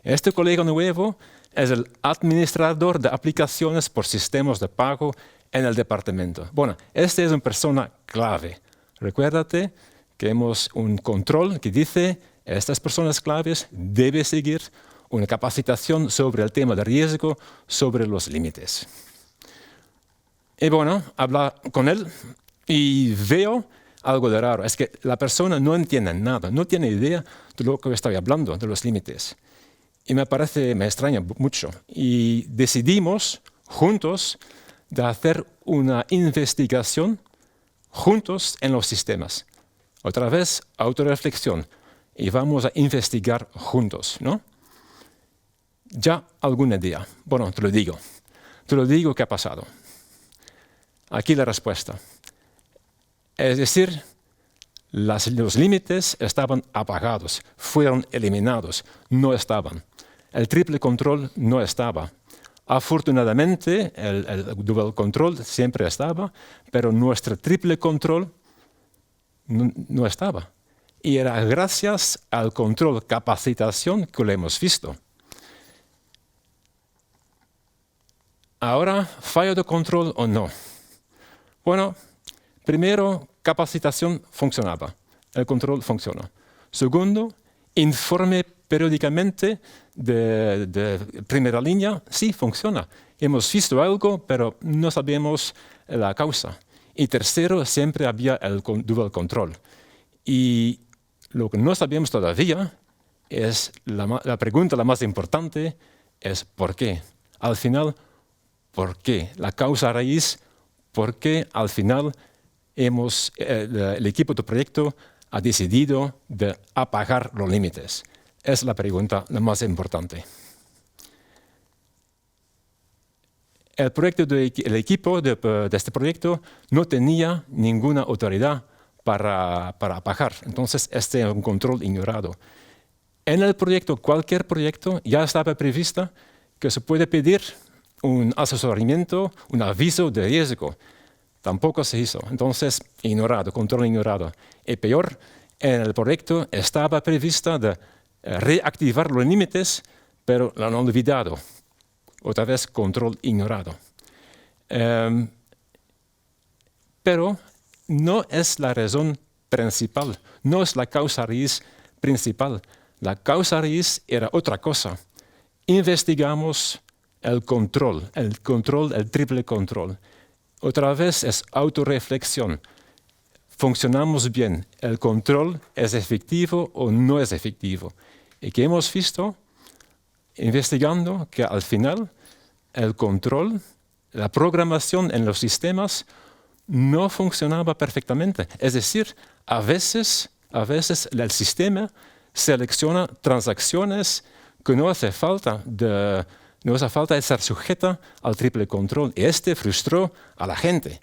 Este colega nuevo es el administrador de aplicaciones por sistemas de pago en el departamento. Bueno, este es una persona clave. Recuérdate que hemos un control que dice estas personas claves deben seguir una capacitación sobre el tema de riesgo, sobre los límites. Y bueno, hablo con él y veo algo de raro. Es que la persona no entiende nada, no tiene idea de lo que estoy hablando, de los límites. Y me extraña mucho. Y decidimos juntos de hacer una investigación juntos en los sistemas. Otra vez, autorreflexión. Y vamos a investigar juntos, ¿no? Ya algún día. Bueno, te lo digo qué ha pasado. Aquí la respuesta. Es decir, los límites estaban apagados, fueron eliminados, no estaban. El triple control no estaba. Afortunadamente, el dual control siempre estaba, pero nuestro triple control no estaba. Y era gracias al control capacitación que lo hemos visto. Ahora, fallo de control o no. Bueno, primero, capacitación funcionaba, el control funciona. Segundo, informe periódicamente de primera línea, sí funciona. Hemos visto algo, pero no sabemos la causa. Y tercero, siempre había el dual control. Y lo que no sabemos todavía es la pregunta la más importante es ¿por qué? Al final, ¿por qué? La causa raíz, ¿por qué al final el equipo de proyecto ha decidido de apagar los límites? Es la pregunta la más importante. El equipo de este proyecto no tenía ninguna autoridad para apagar. Entonces, este es un control ignorado. En el proyecto, cualquier proyecto, ya estaba prevista que se puede pedir un asesoramiento, un aviso de riesgo. Tampoco se hizo. Entonces, ignorado, control ignorado. Y peor, en el proyecto estaba prevista de reactivar los límites, pero lo han olvidado. Otra vez, control ignorado. Pero no es la razón principal, no es la causa raíz principal. La causa raíz era otra cosa. Investigamos el control, el triple control. Otra vez es autorreflexión. ¿Funcionamos bien? ¿El control es efectivo o no es efectivo? Y que hemos visto, investigando, que al final el control, la programación en los sistemas no funcionaba perfectamente. Es decir, a veces el sistema selecciona transacciones que no hace falta de ser sujeta al triple control. Y este frustró a la gente.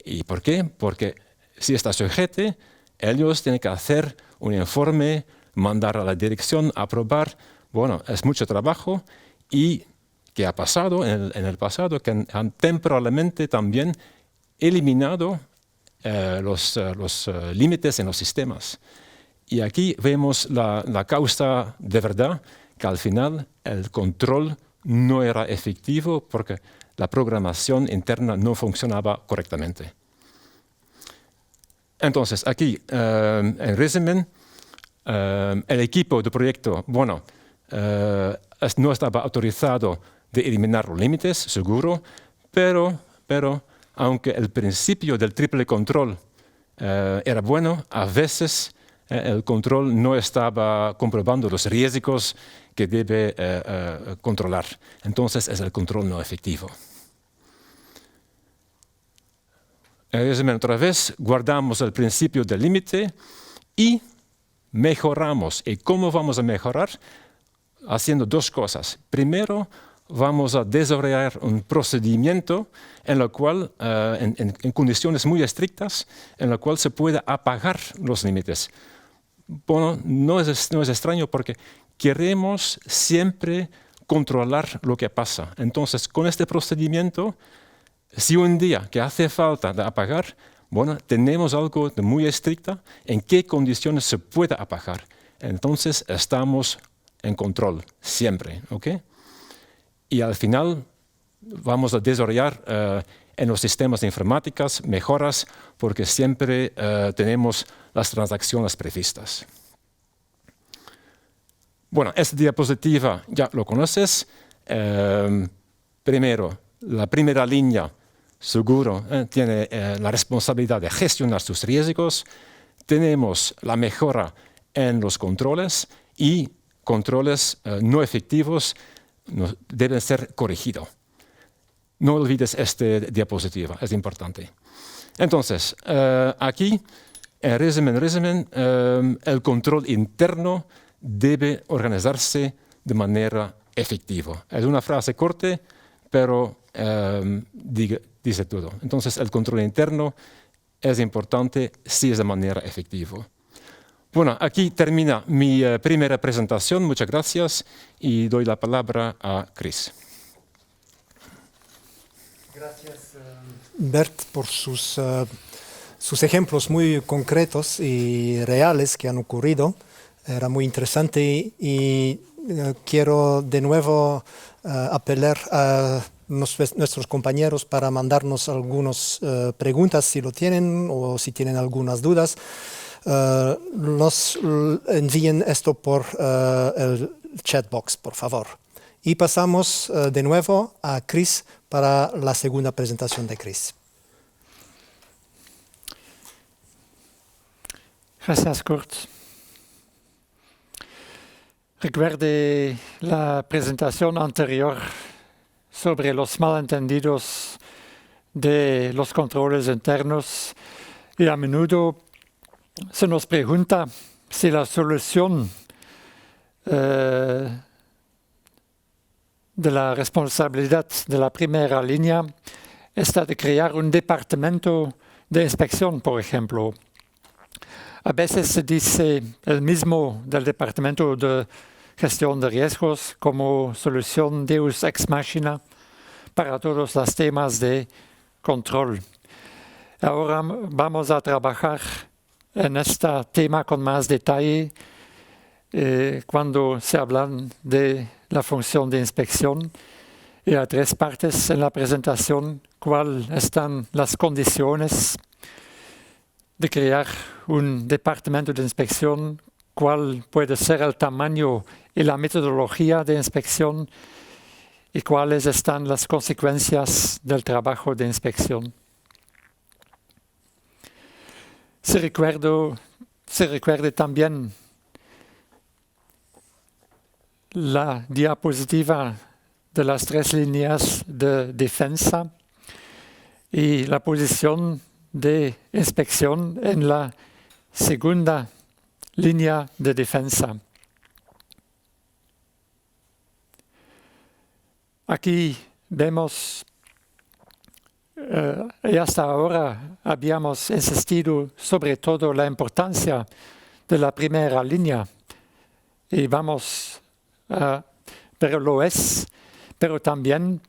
¿Y por qué? Porque si está sujeta, ellos tienen que hacer un informe, mandar a la dirección, aprobar. Bueno, es mucho trabajo. ¿Y qué ha pasado en el pasado? Que han temporalmente también eliminado los límites en los sistemas. Y aquí vemos la causa de verdad, que al final el control no era efectivo porque la programación interna no funcionaba correctamente. Entonces, aquí, en resumen, el equipo de proyecto, bueno, no estaba autorizado de eliminar los límites, seguro, pero aunque el principio del triple control era bueno, a veces el control no estaba comprobando los riesgos que debe controlar. Entonces es el control no efectivo. En resumen, otra vez, guardamos el principio del límite y mejoramos. ¿Y cómo vamos a mejorar? Haciendo dos cosas. Primero, vamos a desarrollar un procedimiento en el cual, en condiciones muy estrictas, en el cual se puede apagar los límites. Bueno, no es extraño porque queremos siempre controlar lo que pasa. Entonces, con este procedimiento, si un día que hace falta de apagar, bueno, tenemos algo de muy estricto en qué condiciones se puede apagar. Entonces, estamos en control siempre, ¿ok? Y al final vamos a desarrollar en los sistemas de informáticas mejoras porque siempre tenemos las transacciones previstas. Bueno, esta diapositiva ya lo conoces. Primero, la primera línea, seguro, tiene la responsabilidad de gestionar sus riesgos. Tenemos la mejora en los controles y controles no efectivos deben ser corregidos. No olvides esta diapositiva, es importante. Entonces, aquí, en resumen, el control interno debe organizarse de manera efectiva. Es una frase corta, pero dice todo. Entonces, el control interno es importante si es de manera efectiva. Bueno, aquí termina mi primera presentación. Muchas gracias y doy la palabra a Chris. Gracias, Bert, por sus ejemplos muy concretos y reales que han ocurrido. Era muy interesante y quiero de nuevo apelar a nuestros compañeros para mandarnos algunas preguntas si lo tienen o si tienen algunas dudas. Nos envíen esto por el chatbox, por favor. Y pasamos de nuevo a Chris para la segunda presentación de Chris. Gracias, Kurt. Recuerde la presentación anterior sobre los malentendidos de los controles internos y a menudo se nos pregunta si la solución de la responsabilidad de la primera línea está de crear un departamento de inspección, por ejemplo. A veces se dice el mismo del departamento de gestión de riesgos como solución deus ex machina para todos los temas de control. Ahora vamos a trabajar en este tema con más detalle cuando se habla de la función de inspección. Y hay 3 partes en la presentación, cuáles están las condiciones de crear un departamento de inspección, cuál puede ser el tamaño y la metodología de inspección y cuáles están las consecuencias del trabajo de inspección. Se recuerde también la diapositiva de las 3 líneas de defensa y la posición de inspección en la segunda línea de defensa. Aquí vemos, y hasta ahora habíamos insistido sobre todo la importancia de la primera línea, y pero lo es, pero también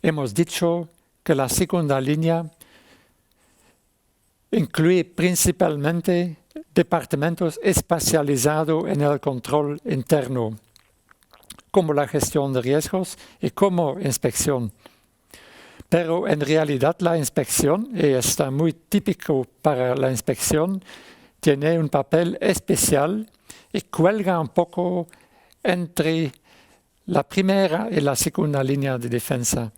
hemos dicho que la segunda línea incluye principalmente departamentos especializados en el control interno, como la gestión de riesgos y como inspección. Pero en realidad la inspección, y está muy típico para la inspección, tiene un papel especial y cuelga un poco entre la primera y la segunda línea de defensa.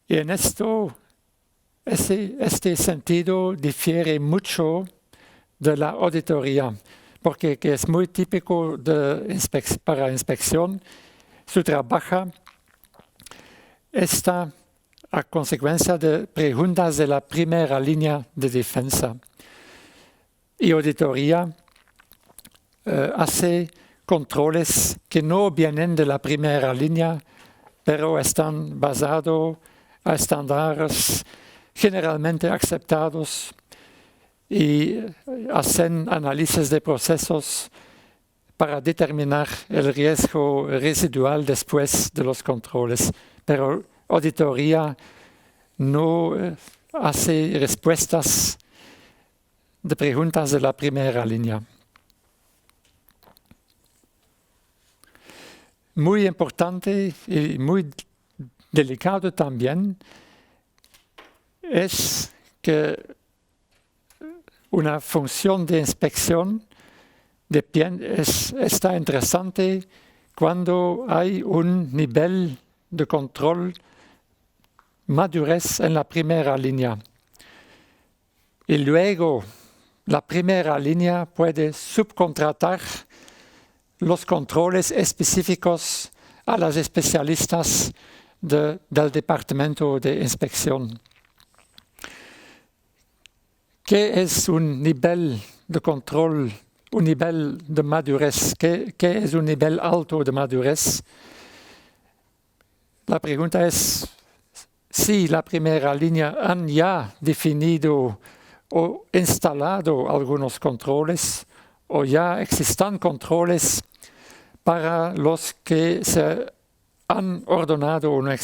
Y en este sentido difiere mucho de la auditoría, porque que es muy típico para inspección, su trabajo está a consecuencia de preguntas de la primera línea de defensa. Y auditoría hace controles que no vienen de la primera línea, pero están basados a estándares generalmente aceptados y hacen análisis de procesos para determinar el riesgo residual después de los controles. Pero auditoría no hace respuestas de preguntas de la primera línea. Muy importante y muy delicado también es que una función de inspección está interesante cuando hay un nivel de control madurez en la primera línea. Y luego la primera línea puede subcontratar los controles específicos a los especialistas del departamento de inspección. ¿Qué es un nivel de control, un nivel de madurez? ¿Qué es un nivel alto de madurez? La pregunta es si la primera línea han ya definido o instalado algunos controles o ya existen controles para los que se han ordenado una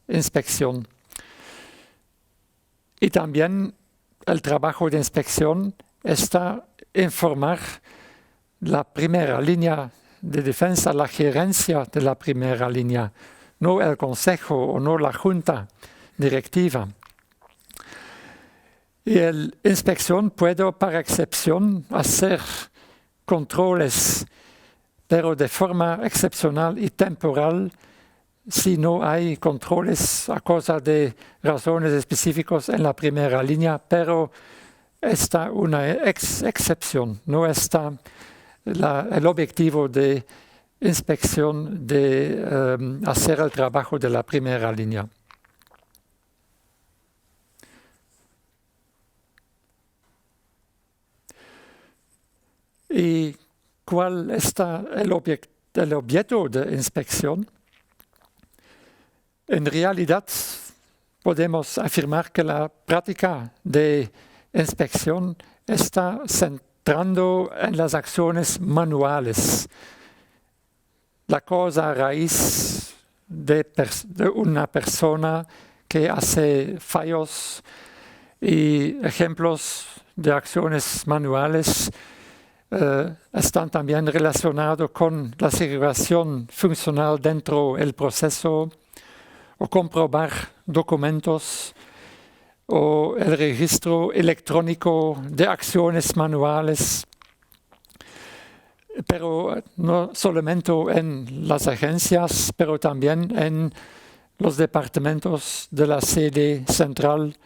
inspección. Y también el trabajo de inspección está informar la primera línea de defensa, la gerencia de la primera línea, no el consejo o no la junta directiva. Y la inspección puede, para excepción, hacer controles, pero de forma excepcional y temporal, si no hay controles a causa de razones específicas en la primera línea, pero está una excepción, no está el objetivo de inspección de hacer el trabajo de la primera línea. ¿Y cuál está el objeto de inspección? En realidad, podemos afirmar que la práctica de inspección está centrando en las acciones manuales, la causa raíz de una persona que hace fallos y ejemplos de acciones manuales están también relacionados con la segregación funcional dentro del proceso, o comprobar documentos, o el registro electrónico de acciones manuales, pero no solamente en las agencias, pero también en los departamentos de la sede central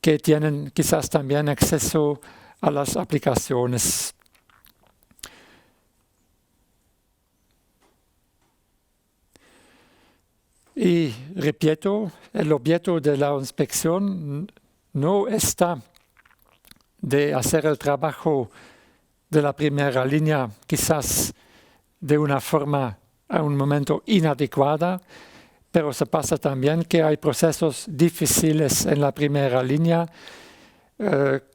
que tienen quizás también acceso a las aplicaciones. Y repito, el objeto de la inspección no está de hacer el trabajo de la primera línea quizás de una forma a un momento inadecuada, pero se pasa también que hay procesos difíciles en la primera línea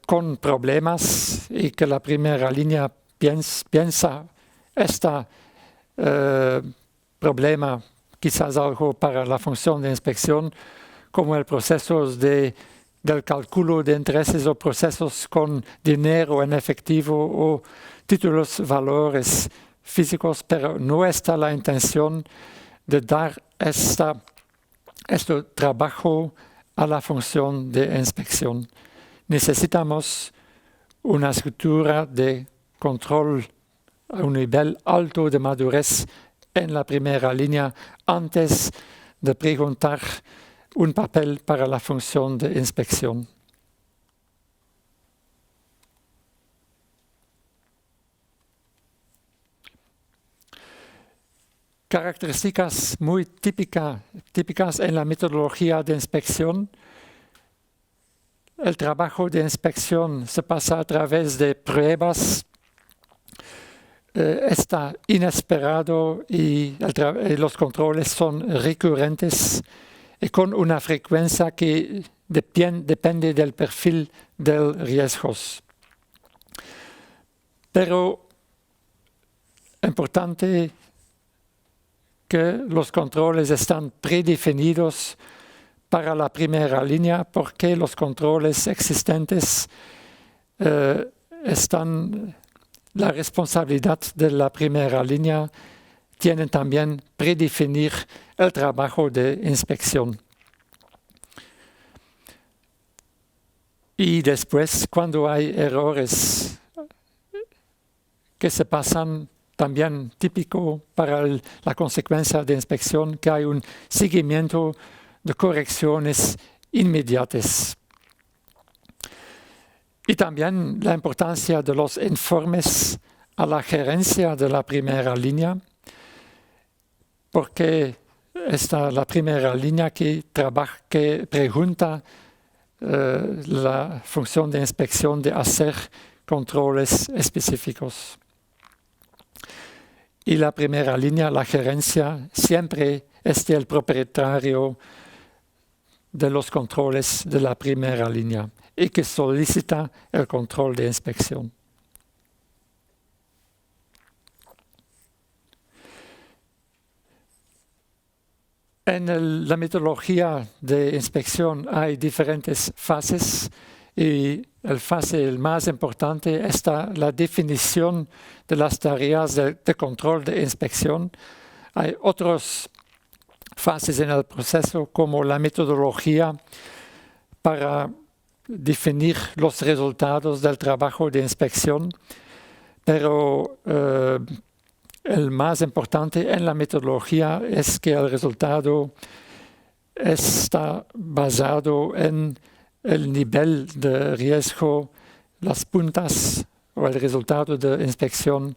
con problemas y que la primera línea piensa este problema quizás algo para la función de inspección, como el proceso del cálculo de intereses o procesos con dinero en efectivo o títulos, valores físicos, pero no está la intención de dar este trabajo a la función de inspección. Necesitamos una estructura de control a un nivel alto de madurez en la primera línea antes de preguntar un papel para la función de inspección. Características muy típicas en la metodología de inspección. El trabajo de inspección se pasa a través de pruebas. Está inesperado y los controles son recurrentes y con una frecuencia que depende del perfil de riesgos. Pero es importante que los controles están predefinidos para la primera línea porque los controles existentes la responsabilidad de la primera línea tienen también predefinir el trabajo de inspección. Y después, cuando hay errores que se pasan, también típico para la consecuencia de inspección, que hay un seguimiento de correcciones inmediatas. Y también la importancia de los informes a la gerencia de la primera línea, porque está la primera línea que pregunta la función de inspección de hacer controles específicos. Y la primera línea, la gerencia, siempre es el propietario de los controles de la primera línea y que solicita el control de inspección. En la metodología de inspección hay diferentes fases y la fase más importante está la definición de las tareas de control de inspección. Hay otras fases en el proceso como la metodología para definir los resultados del trabajo de inspección, pero el más importante en la metodología es que el resultado está basado en el nivel de riesgo, las puntas o el resultado de inspección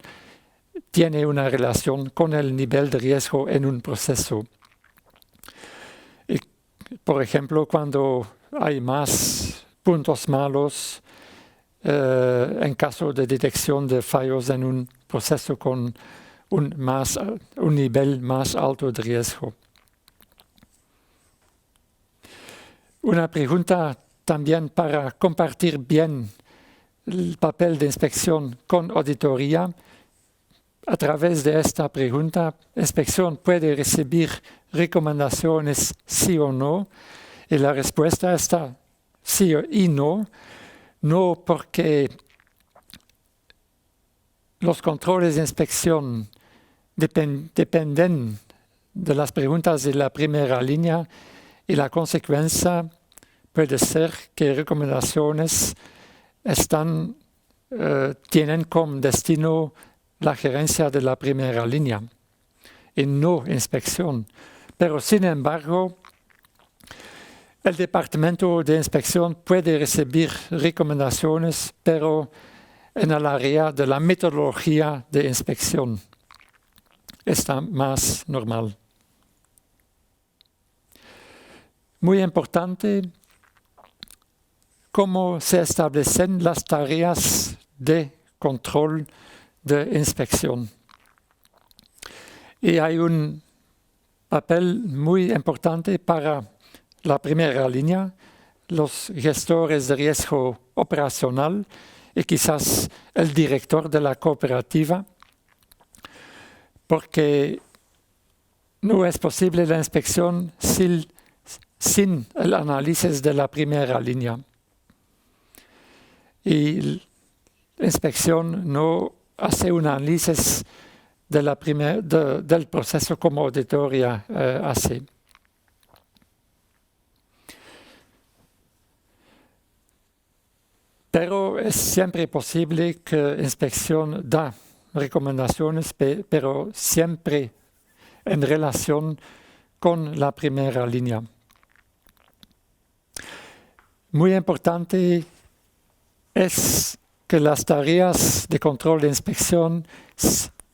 tiene una relación con el nivel de riesgo en un proceso. Y, por ejemplo, cuando hay más puntos malos, en caso de detección de fallos en un proceso con un nivel más alto de riesgo. Una pregunta también para compartir bien el papel de inspección con auditoría. A través de esta pregunta, inspección puede recibir recomendaciones sí o no, y la respuesta está sí y no. No porque los controles de inspección dependen de las preguntas de la primera línea y la consecuencia puede ser que recomendaciones tienen como destino la gerencia de la primera línea y no inspección. Pero sin embargo, el departamento de inspección puede recibir recomendaciones, pero en el área de la metodología de inspección está más normal. Muy importante, cómo se establecen las tareas de control de inspección. Y hay un papel muy importante para la primera línea, los gestores de riesgo operacional y quizás el director de la cooperativa, porque no es posible la inspección sin el análisis de la primera línea. Y la inspección no hace un análisis del proceso como auditoría hace. Pero es siempre posible que inspección da recomendaciones, pero siempre en relación con la primera línea. Muy importante es que las tareas de control de inspección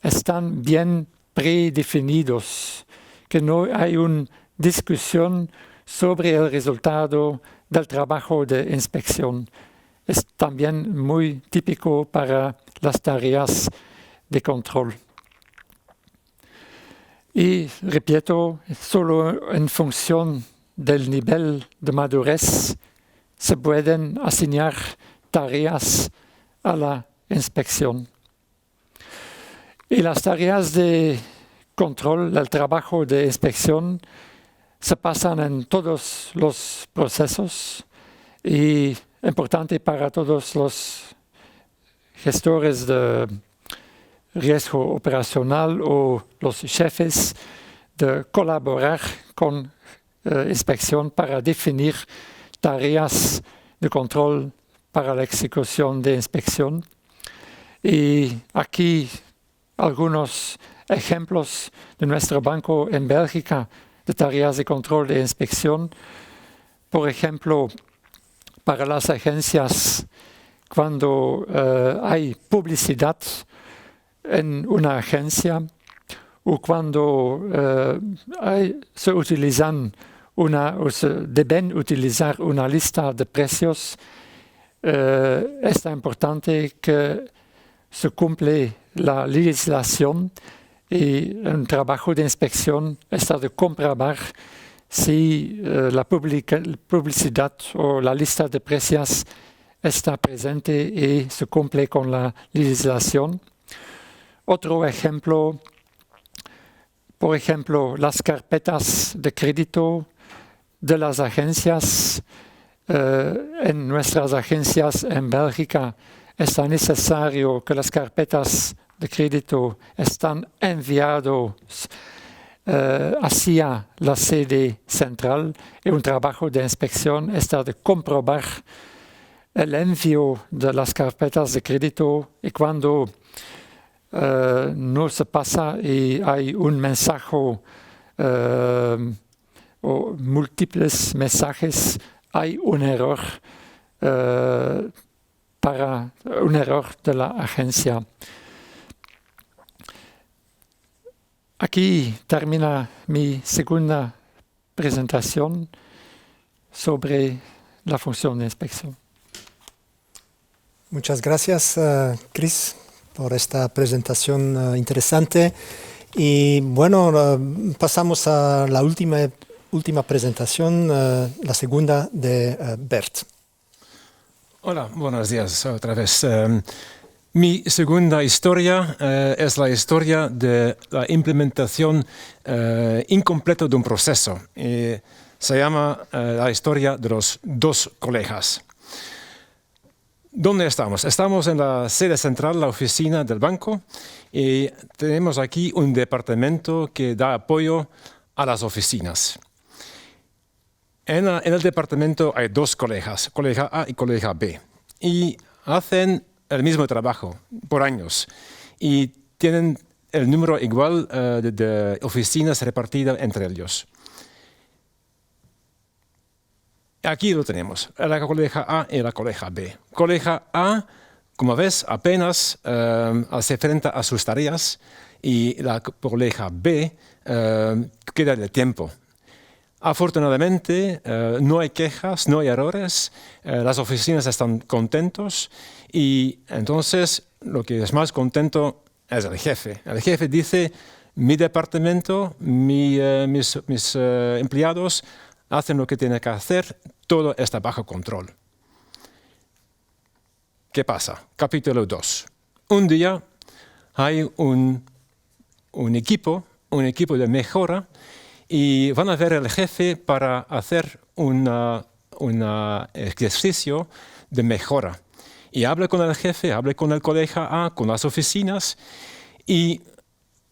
están bien predefinidos, que no hay una discusión sobre el resultado del trabajo de inspección. Es también muy típico para las tareas de control. Y repito, solo en función del nivel de madurez se pueden asignar tareas a la inspección. Y las tareas de control, del trabajo de inspección, se pasan en todos los procesos y importante para todos los gestores de riesgo operacional o los jefes de colaborar con inspección para definir tareas de control para la ejecución de inspección. Y aquí algunos ejemplos de nuestro banco en Bélgica de tareas de control de inspección. Por ejemplo, para las agencias, cuando hay publicidad en una agencia o cuando se deben utilizar una lista de precios, es importante que se cumple la legislación y un trabajo de inspección está de comprobar si la publicidad o la lista de precios está presente y se cumple con la legislación. Otro ejemplo, por ejemplo, las carpetas de crédito de las agencias. En nuestras agencias en Bélgica es necesario que las carpetas de crédito están enviadas hacia la sede central y un trabajo de inspección está de comprobar el envío de las carpetas de crédito y cuando no se pasa y hay un mensaje o múltiples mensajes, hay un error de la agencia. Aquí termina mi segunda presentación sobre la función de inspección. Muchas gracias, Chris, por esta presentación interesante. Y bueno, pasamos a la última presentación, la segunda de Bert. Hola, buenos días otra vez. Mi segunda historia es la historia de la implementación incompleta de un proceso. Se llama la historia de los dos colegas. ¿Dónde estamos? Estamos en la sede central, la oficina del banco, y tenemos aquí un departamento que da apoyo a las oficinas. En el departamento hay dos colegas, colega A y colega B, y hacen el mismo trabajo por años y tienen el número igual de oficinas repartidas entre ellos. Aquí lo tenemos, la colega A y la colega B. Colega A, como ves, apenas se enfrenta a sus tareas y la colega B queda de tiempo. Afortunadamente, no hay quejas, no hay errores, las oficinas están contentos y entonces lo que es más contento es el jefe. El jefe dice, mi departamento, mis empleados hacen lo que tienen que hacer, todo está bajo control. ¿Qué pasa? Capítulo 2. Un día hay un equipo de mejora y van a ver al jefe para hacer un ejercicio de mejora. Y habla con el jefe, habla con el colega A, con las oficinas y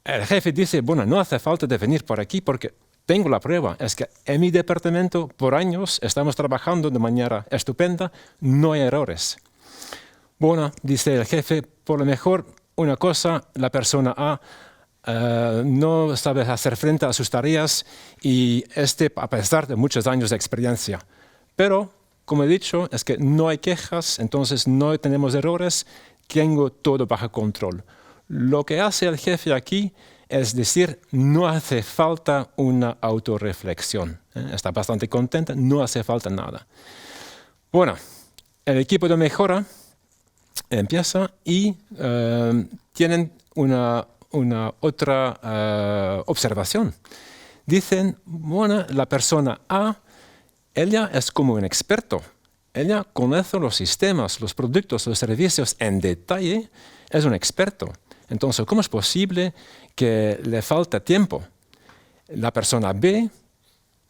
el jefe dice, bueno, no hace falta de venir por aquí porque tengo la prueba, es que en mi departamento por años estamos trabajando de manera estupenda, no hay errores. Bueno, dice el jefe, por lo mejor una cosa, la persona A no sabe hacer frente a sus tareas y a pesar de muchos años de experiencia. Pero, como he dicho, es que no hay quejas, entonces no tenemos errores, tengo todo bajo control. Lo que hace el jefe aquí es decir, no hace falta una autorreflexión. Está bastante contenta, no hace falta nada. Bueno, el equipo de mejora empieza y tienen una otra observación. Dicen, bueno, la persona A, ella es como un experto. Ella conoce los sistemas, los productos, los servicios en detalle, es un experto. Entonces, ¿cómo es posible que le falta tiempo? La persona B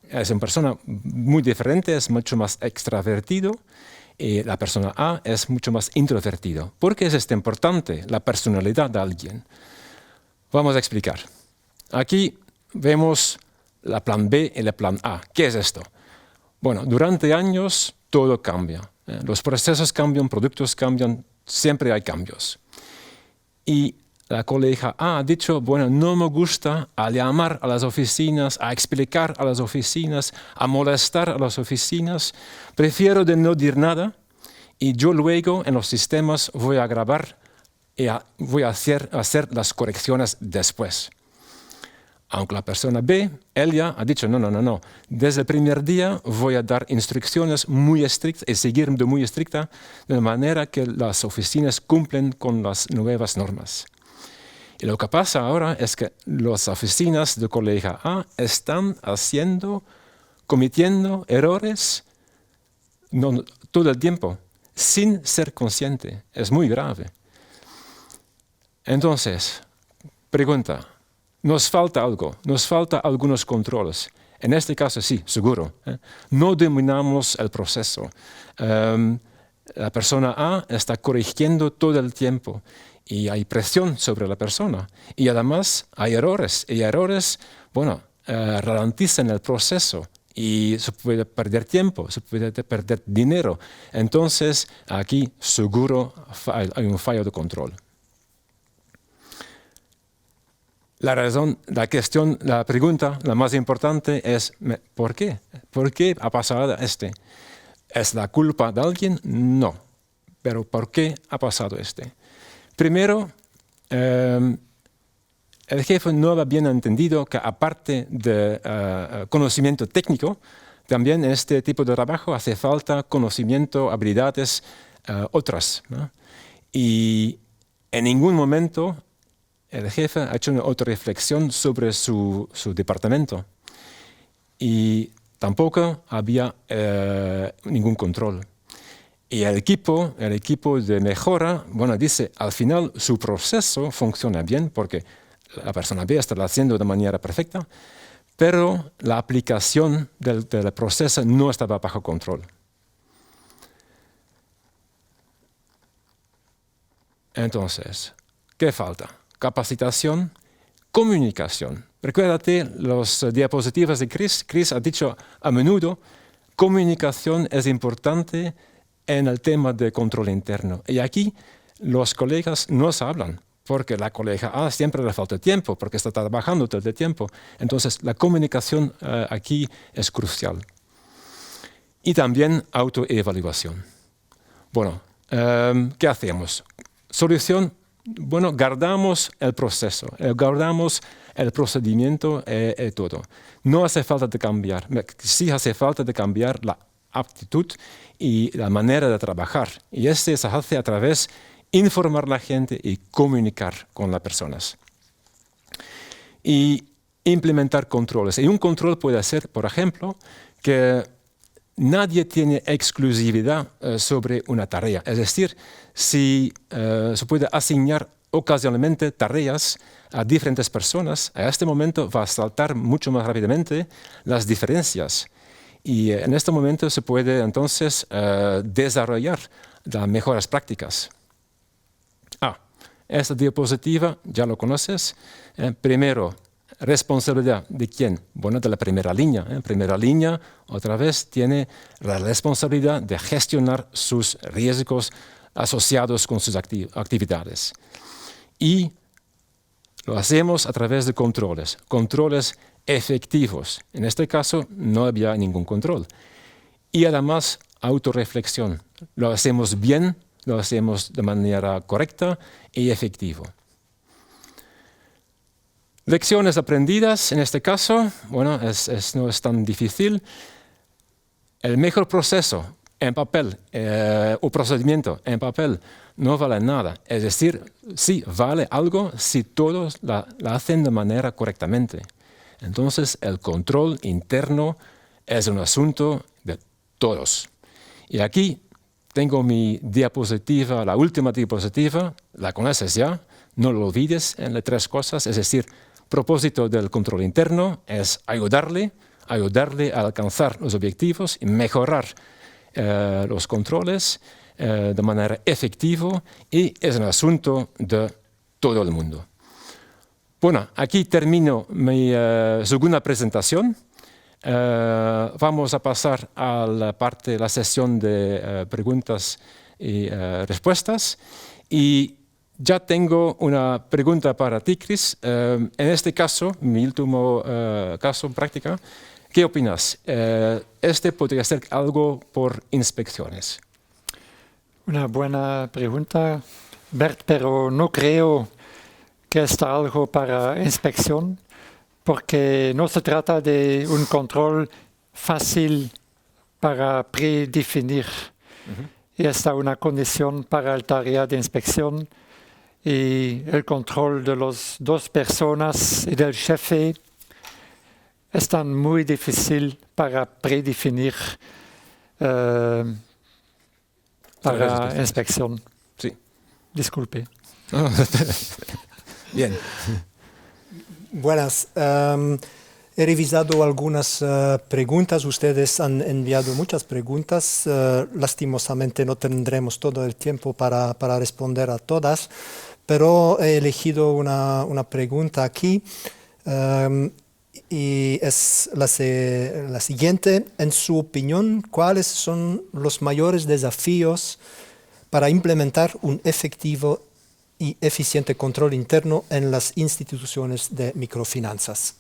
es una persona muy diferente, es mucho más extravertido, y la persona A es mucho más introvertido. ¿Por qué es esto importante, la personalidad de alguien? Vamos a explicar. Aquí vemos la plan B y la plan A. ¿Qué es esto? Bueno, durante años todo cambia. Los procesos cambian, productos cambian, siempre hay cambios. Y la colega A ha dicho, bueno, no me gusta a llamar a las oficinas, a explicar a las oficinas, a molestar a las oficinas. Prefiero de no decir nada y yo luego en los sistemas voy a grabar y voy a hacer las correcciones después. Aunque la persona B, ella ha dicho, no. Desde el primer día voy a dar instrucciones muy estrictas y seguir de muy estricta, de manera que las oficinas cumplen con las nuevas normas. Y lo que pasa ahora es que las oficinas de colega A están cometiendo errores todo el tiempo, sin ser consciente. Es muy grave. Entonces, pregunta, nos falta algo, nos falta algunos controles. En este caso sí, seguro. No dominamos el proceso. La persona A está corrigiendo todo el tiempo y hay presión sobre la persona. Y además hay errores. Y errores, ralentizan el proceso y se puede perder tiempo, se puede perder dinero. Entonces, aquí seguro hay un fallo de control. La pregunta, la más importante es, ¿por qué? ¿Por qué ha pasado esto? ¿Es la culpa de alguien? No. Pero ¿por qué ha pasado esto? Primero, el jefe no había bien entendido que aparte de conocimiento técnico, también en este tipo de trabajo hace falta conocimiento, habilidades otras, ¿no? Y en ningún momento el jefe ha hecho una autorreflexión sobre su departamento y tampoco había ningún control. Y el equipo de mejora, dice, al final su proceso funciona bien porque la persona B está lo haciendo de manera perfecta, pero la aplicación del proceso no estaba bajo control. Entonces, ¿qué falta? Capacitación, comunicación. Recuérdate las diapositivas de Chris. Chris ha dicho a menudo, comunicación es importante en el tema de control interno. Y aquí los colegas nos hablan, porque la colega siempre le falta tiempo, porque está trabajando todo el tiempo. Entonces, la comunicación aquí es crucial. Y también autoevaluación. Bueno, ¿qué hacemos? Solución, bueno, guardamos el proceso, guardamos el procedimiento y todo. No hace falta de cambiar, sí hace falta de cambiar la aptitud y la manera de trabajar. Y se hace a través de informar a la gente y comunicar con las personas. Y implementar controles. Y un control puede ser, por ejemplo, que nadie tiene exclusividad sobre una tarea. Es decir, si se puede asignar ocasionalmente tareas a diferentes personas, a este momento va a saltar mucho más rápidamente las diferencias. Y en este momento se puede entonces desarrollar las mejores prácticas. Esta diapositiva ya lo conoces. Primero, responsabilidad de quién? Bueno, de la primera línea. Primera línea, otra vez, tiene la responsabilidad de gestionar sus riesgos asociados con sus actividades. Y lo hacemos a través de controles efectivos. En este caso, no había ningún control. Y además, autorreflexión. Lo hacemos bien, lo hacemos de manera correcta y efectiva. Lecciones aprendidas, en este caso, bueno, no es tan difícil. El mejor proceso en papel o procedimiento en papel no vale nada. Es decir, sí vale algo si todos la hacen de manera correctamente. Entonces, el control interno es un asunto de todos. Y aquí tengo mi diapositiva, la última diapositiva, la conoces ya, no lo olvides en las tres cosas, es decir, propósito del control interno es ayudarle a alcanzar los objetivos y mejorar los controles de manera efectiva y es un asunto de todo el mundo. Bueno, aquí termino mi segunda presentación. Vamos a pasar a la sesión de preguntas y respuestas. Y ya tengo una pregunta para ti, Chris. En este caso, mi último caso en práctica, ¿qué opinas? ¿Este podría ser algo por inspecciones? Una buena pregunta, Bert, pero no creo que está algo para inspección, porque no se trata de un control fácil para predefinir. Y está una condición para la tarea de inspección y el control de las dos personas y del jefe es tan muy difícil para predefinir para inspección. Sí. Disculpe. Bien. Buenas. He revisado algunas preguntas. Ustedes han enviado muchas preguntas. Lastimosamente no tendremos todo el tiempo para responder a todas, pero he elegido una pregunta aquí y es la siguiente. En su opinión, ¿cuáles son los mayores desafíos para implementar un efectivo y eficiente control interno en las instituciones de microfinanzas?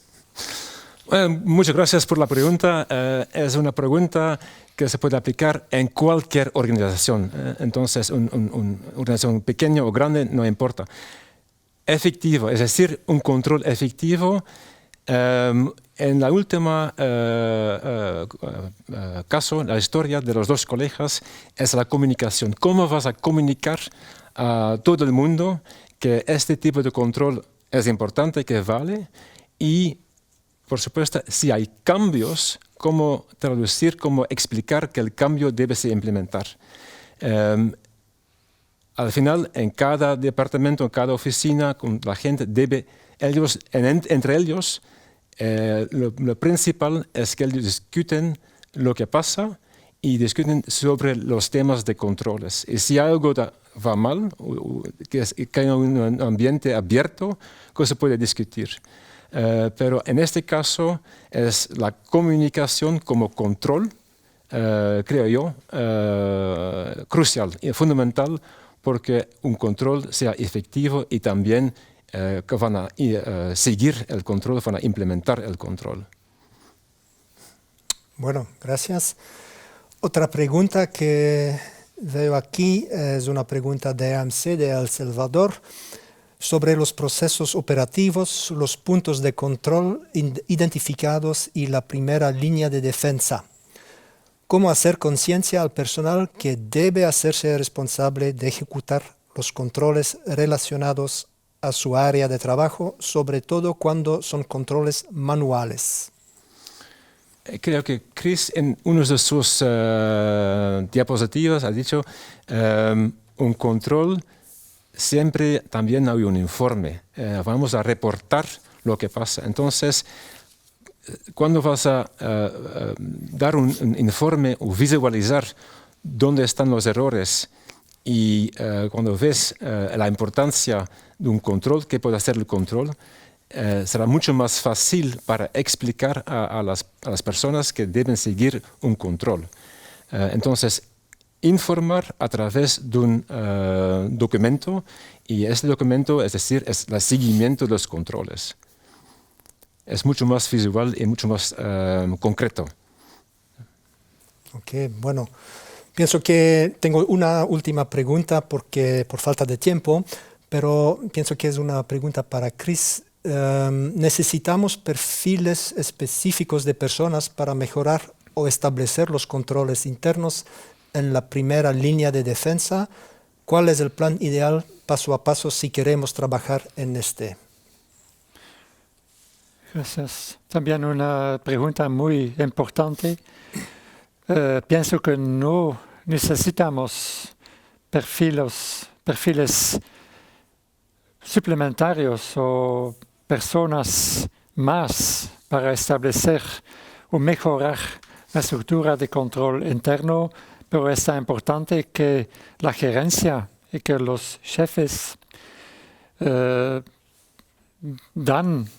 Muchas gracias por la pregunta. Es una pregunta que se puede aplicar en cualquier organización. Entonces, una organización pequeña o grande, no importa. Efectivo, es decir, un control efectivo. En la última caso, la historia de los dos colegas es la comunicación. ¿Cómo vas a comunicar a todo el mundo que este tipo de control es importante, que vale? Y, por supuesto, si hay cambios, cómo traducir, cómo explicar que el cambio debe ser implementar. Al final, en cada departamento, en cada oficina, la gente debe, entre ellos, lo principal es que ellos discuten lo que pasa y discuten sobre los temas de controles. Y si hay algo va mal, que hay un ambiente abierto que se puede discutir. Pero en este caso es la comunicación como control, creo yo, crucial y fundamental porque un control sea efectivo y también que van a seguir el control, van a implementar el control. Bueno, gracias. Otra pregunta que veo aquí es una pregunta de AMC de El Salvador sobre los procesos operativos, los puntos de control identificados y la primera línea de defensa. ¿Cómo hacer conciencia al personal que debe hacerse responsable de ejecutar los controles relacionados a su área de trabajo, sobre todo cuando son controles manuales? Creo que Chris en una de sus diapositivas ha dicho un control siempre también hay un informe. Vamos a reportar lo que pasa. Entonces, cuando vas a dar un informe o visualizar dónde están los errores y cuando ves la importancia de un control, qué puede hacer el control, será mucho más fácil para explicar a las personas que deben seguir un control. Entonces, informar a través de un documento y este documento, es decir, es el seguimiento de los controles. Es mucho más visual y mucho más concreto. Ok, bueno, pienso que tengo una última pregunta porque por falta de tiempo, pero pienso que es una pregunta para Chris. ¿Necesitamos perfiles específicos de personas para mejorar o establecer los controles internos en la primera línea de defensa? ¿Cuál es el plan ideal paso a paso si queremos trabajar en este? Gracias. También una pregunta muy importante. Pienso que no necesitamos perfiles suplementarios o personas más para establecer o mejorar la estructura de control interno, pero es tan importante que la gerencia y que los jefes dan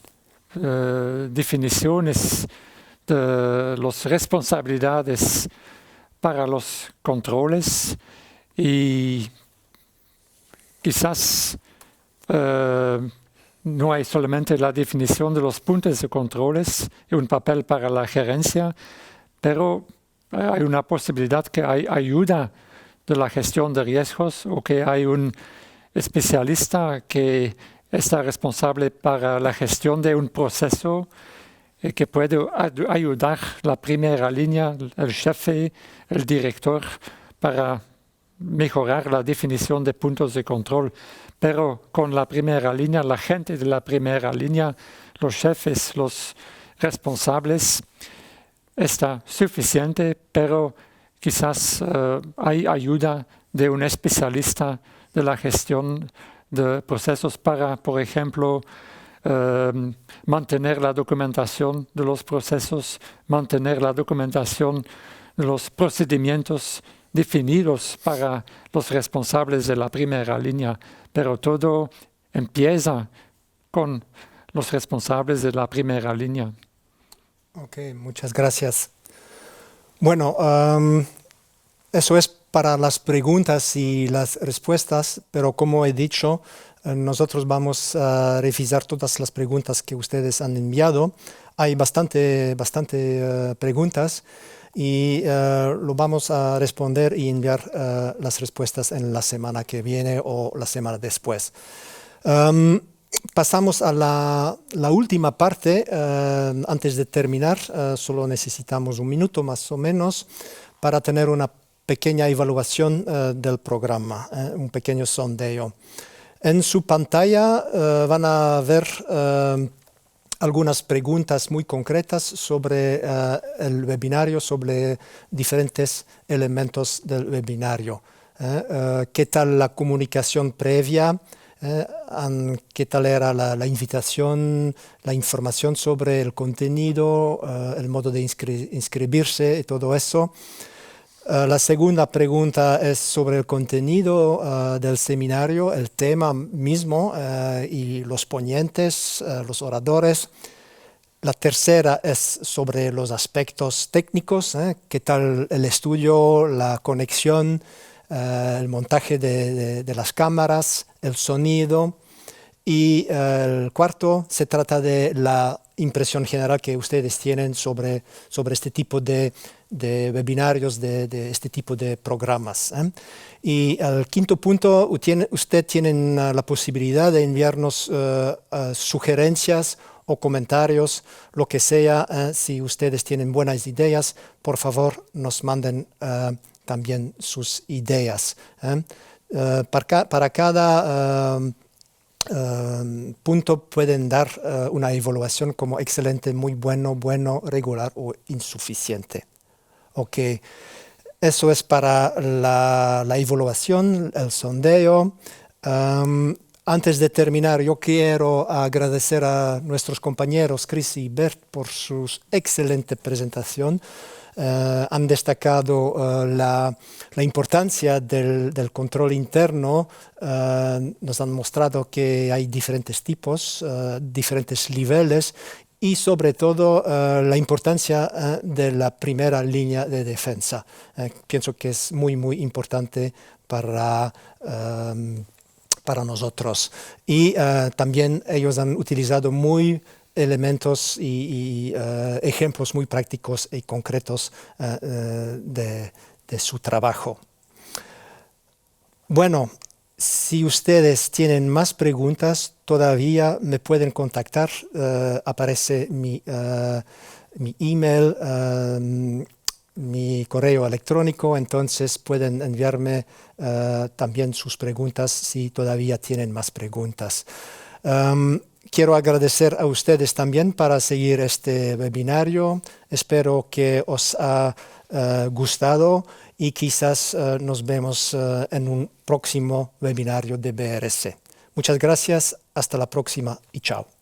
definiciones de las responsabilidades para los controles y quizás no hay solamente la definición de los puntos de controles y un papel para la gerencia, pero hay una posibilidad que hay ayuda de la gestión de riesgos o que hay un especialista que está responsable para la gestión de un proceso que puede ayudar la primera línea, el jefe, el director, para mejorar la definición de puntos de control. Pero con la primera línea, la gente de la primera línea, los jefes, los responsables, está suficiente, pero quizás hay ayuda de un especialista de la gestión de procesos para, por ejemplo, mantener la documentación de los procesos, mantener la documentación de los procedimientos definidos para los responsables de la primera línea, pero todo empieza con los responsables de la primera línea. Ok, muchas gracias. Bueno, eso es para las preguntas y las respuestas, pero como he dicho, nosotros vamos a revisar todas las preguntas que ustedes han enviado. Hay bastante preguntas y lo vamos a responder y enviar las respuestas en la semana que viene o la semana después. Pasamos a la última parte. Antes de terminar, solo necesitamos un minuto más o menos para tener una pequeña evaluación del programa, un pequeño sondeo. En su pantalla van a ver algunas preguntas muy concretas sobre el webinario, sobre diferentes elementos del webinario. ¿Qué tal la comunicación previa? ¿Qué tal era la invitación, la información sobre el contenido, el modo de inscribirse y todo eso? La segunda pregunta es sobre el contenido del seminario, el tema mismo y los ponentes, los oradores. La tercera es sobre los aspectos técnicos, qué tal el estudio, la conexión, el montaje de las cámaras, el sonido. Y el cuarto se trata de la impresión general que ustedes tienen sobre este tipo de webinarios, de este tipo de programas. Y el quinto punto, usted tiene la posibilidad de enviarnos sugerencias o comentarios, lo que sea. Si ustedes tienen buenas ideas, por favor nos manden también sus ideas. Para cada punto pueden dar una evaluación como excelente, muy bueno, regular o insuficiente. Ok, eso es para la evaluación, el sondeo. Antes de terminar, yo quiero agradecer a nuestros compañeros Chris y Bert por su excelente presentación. Han destacado la importancia del control interno, nos han mostrado que hay diferentes tipos, diferentes niveles y sobre todo la importancia de la primera línea de defensa. Pienso que es muy importante para nosotros. Y también ellos han utilizado elementos y ejemplos muy prácticos y concretos de su trabajo. Bueno, si ustedes tienen más preguntas, todavía me pueden contactar. Aparece mi email, mi correo electrónico, entonces pueden enviarme también sus preguntas si todavía tienen más preguntas. Quiero agradecer a ustedes también para seguir este webinario. Espero que os ha gustado y quizás nos vemos en un próximo webinario de BRC. Muchas gracias, hasta la próxima y chao.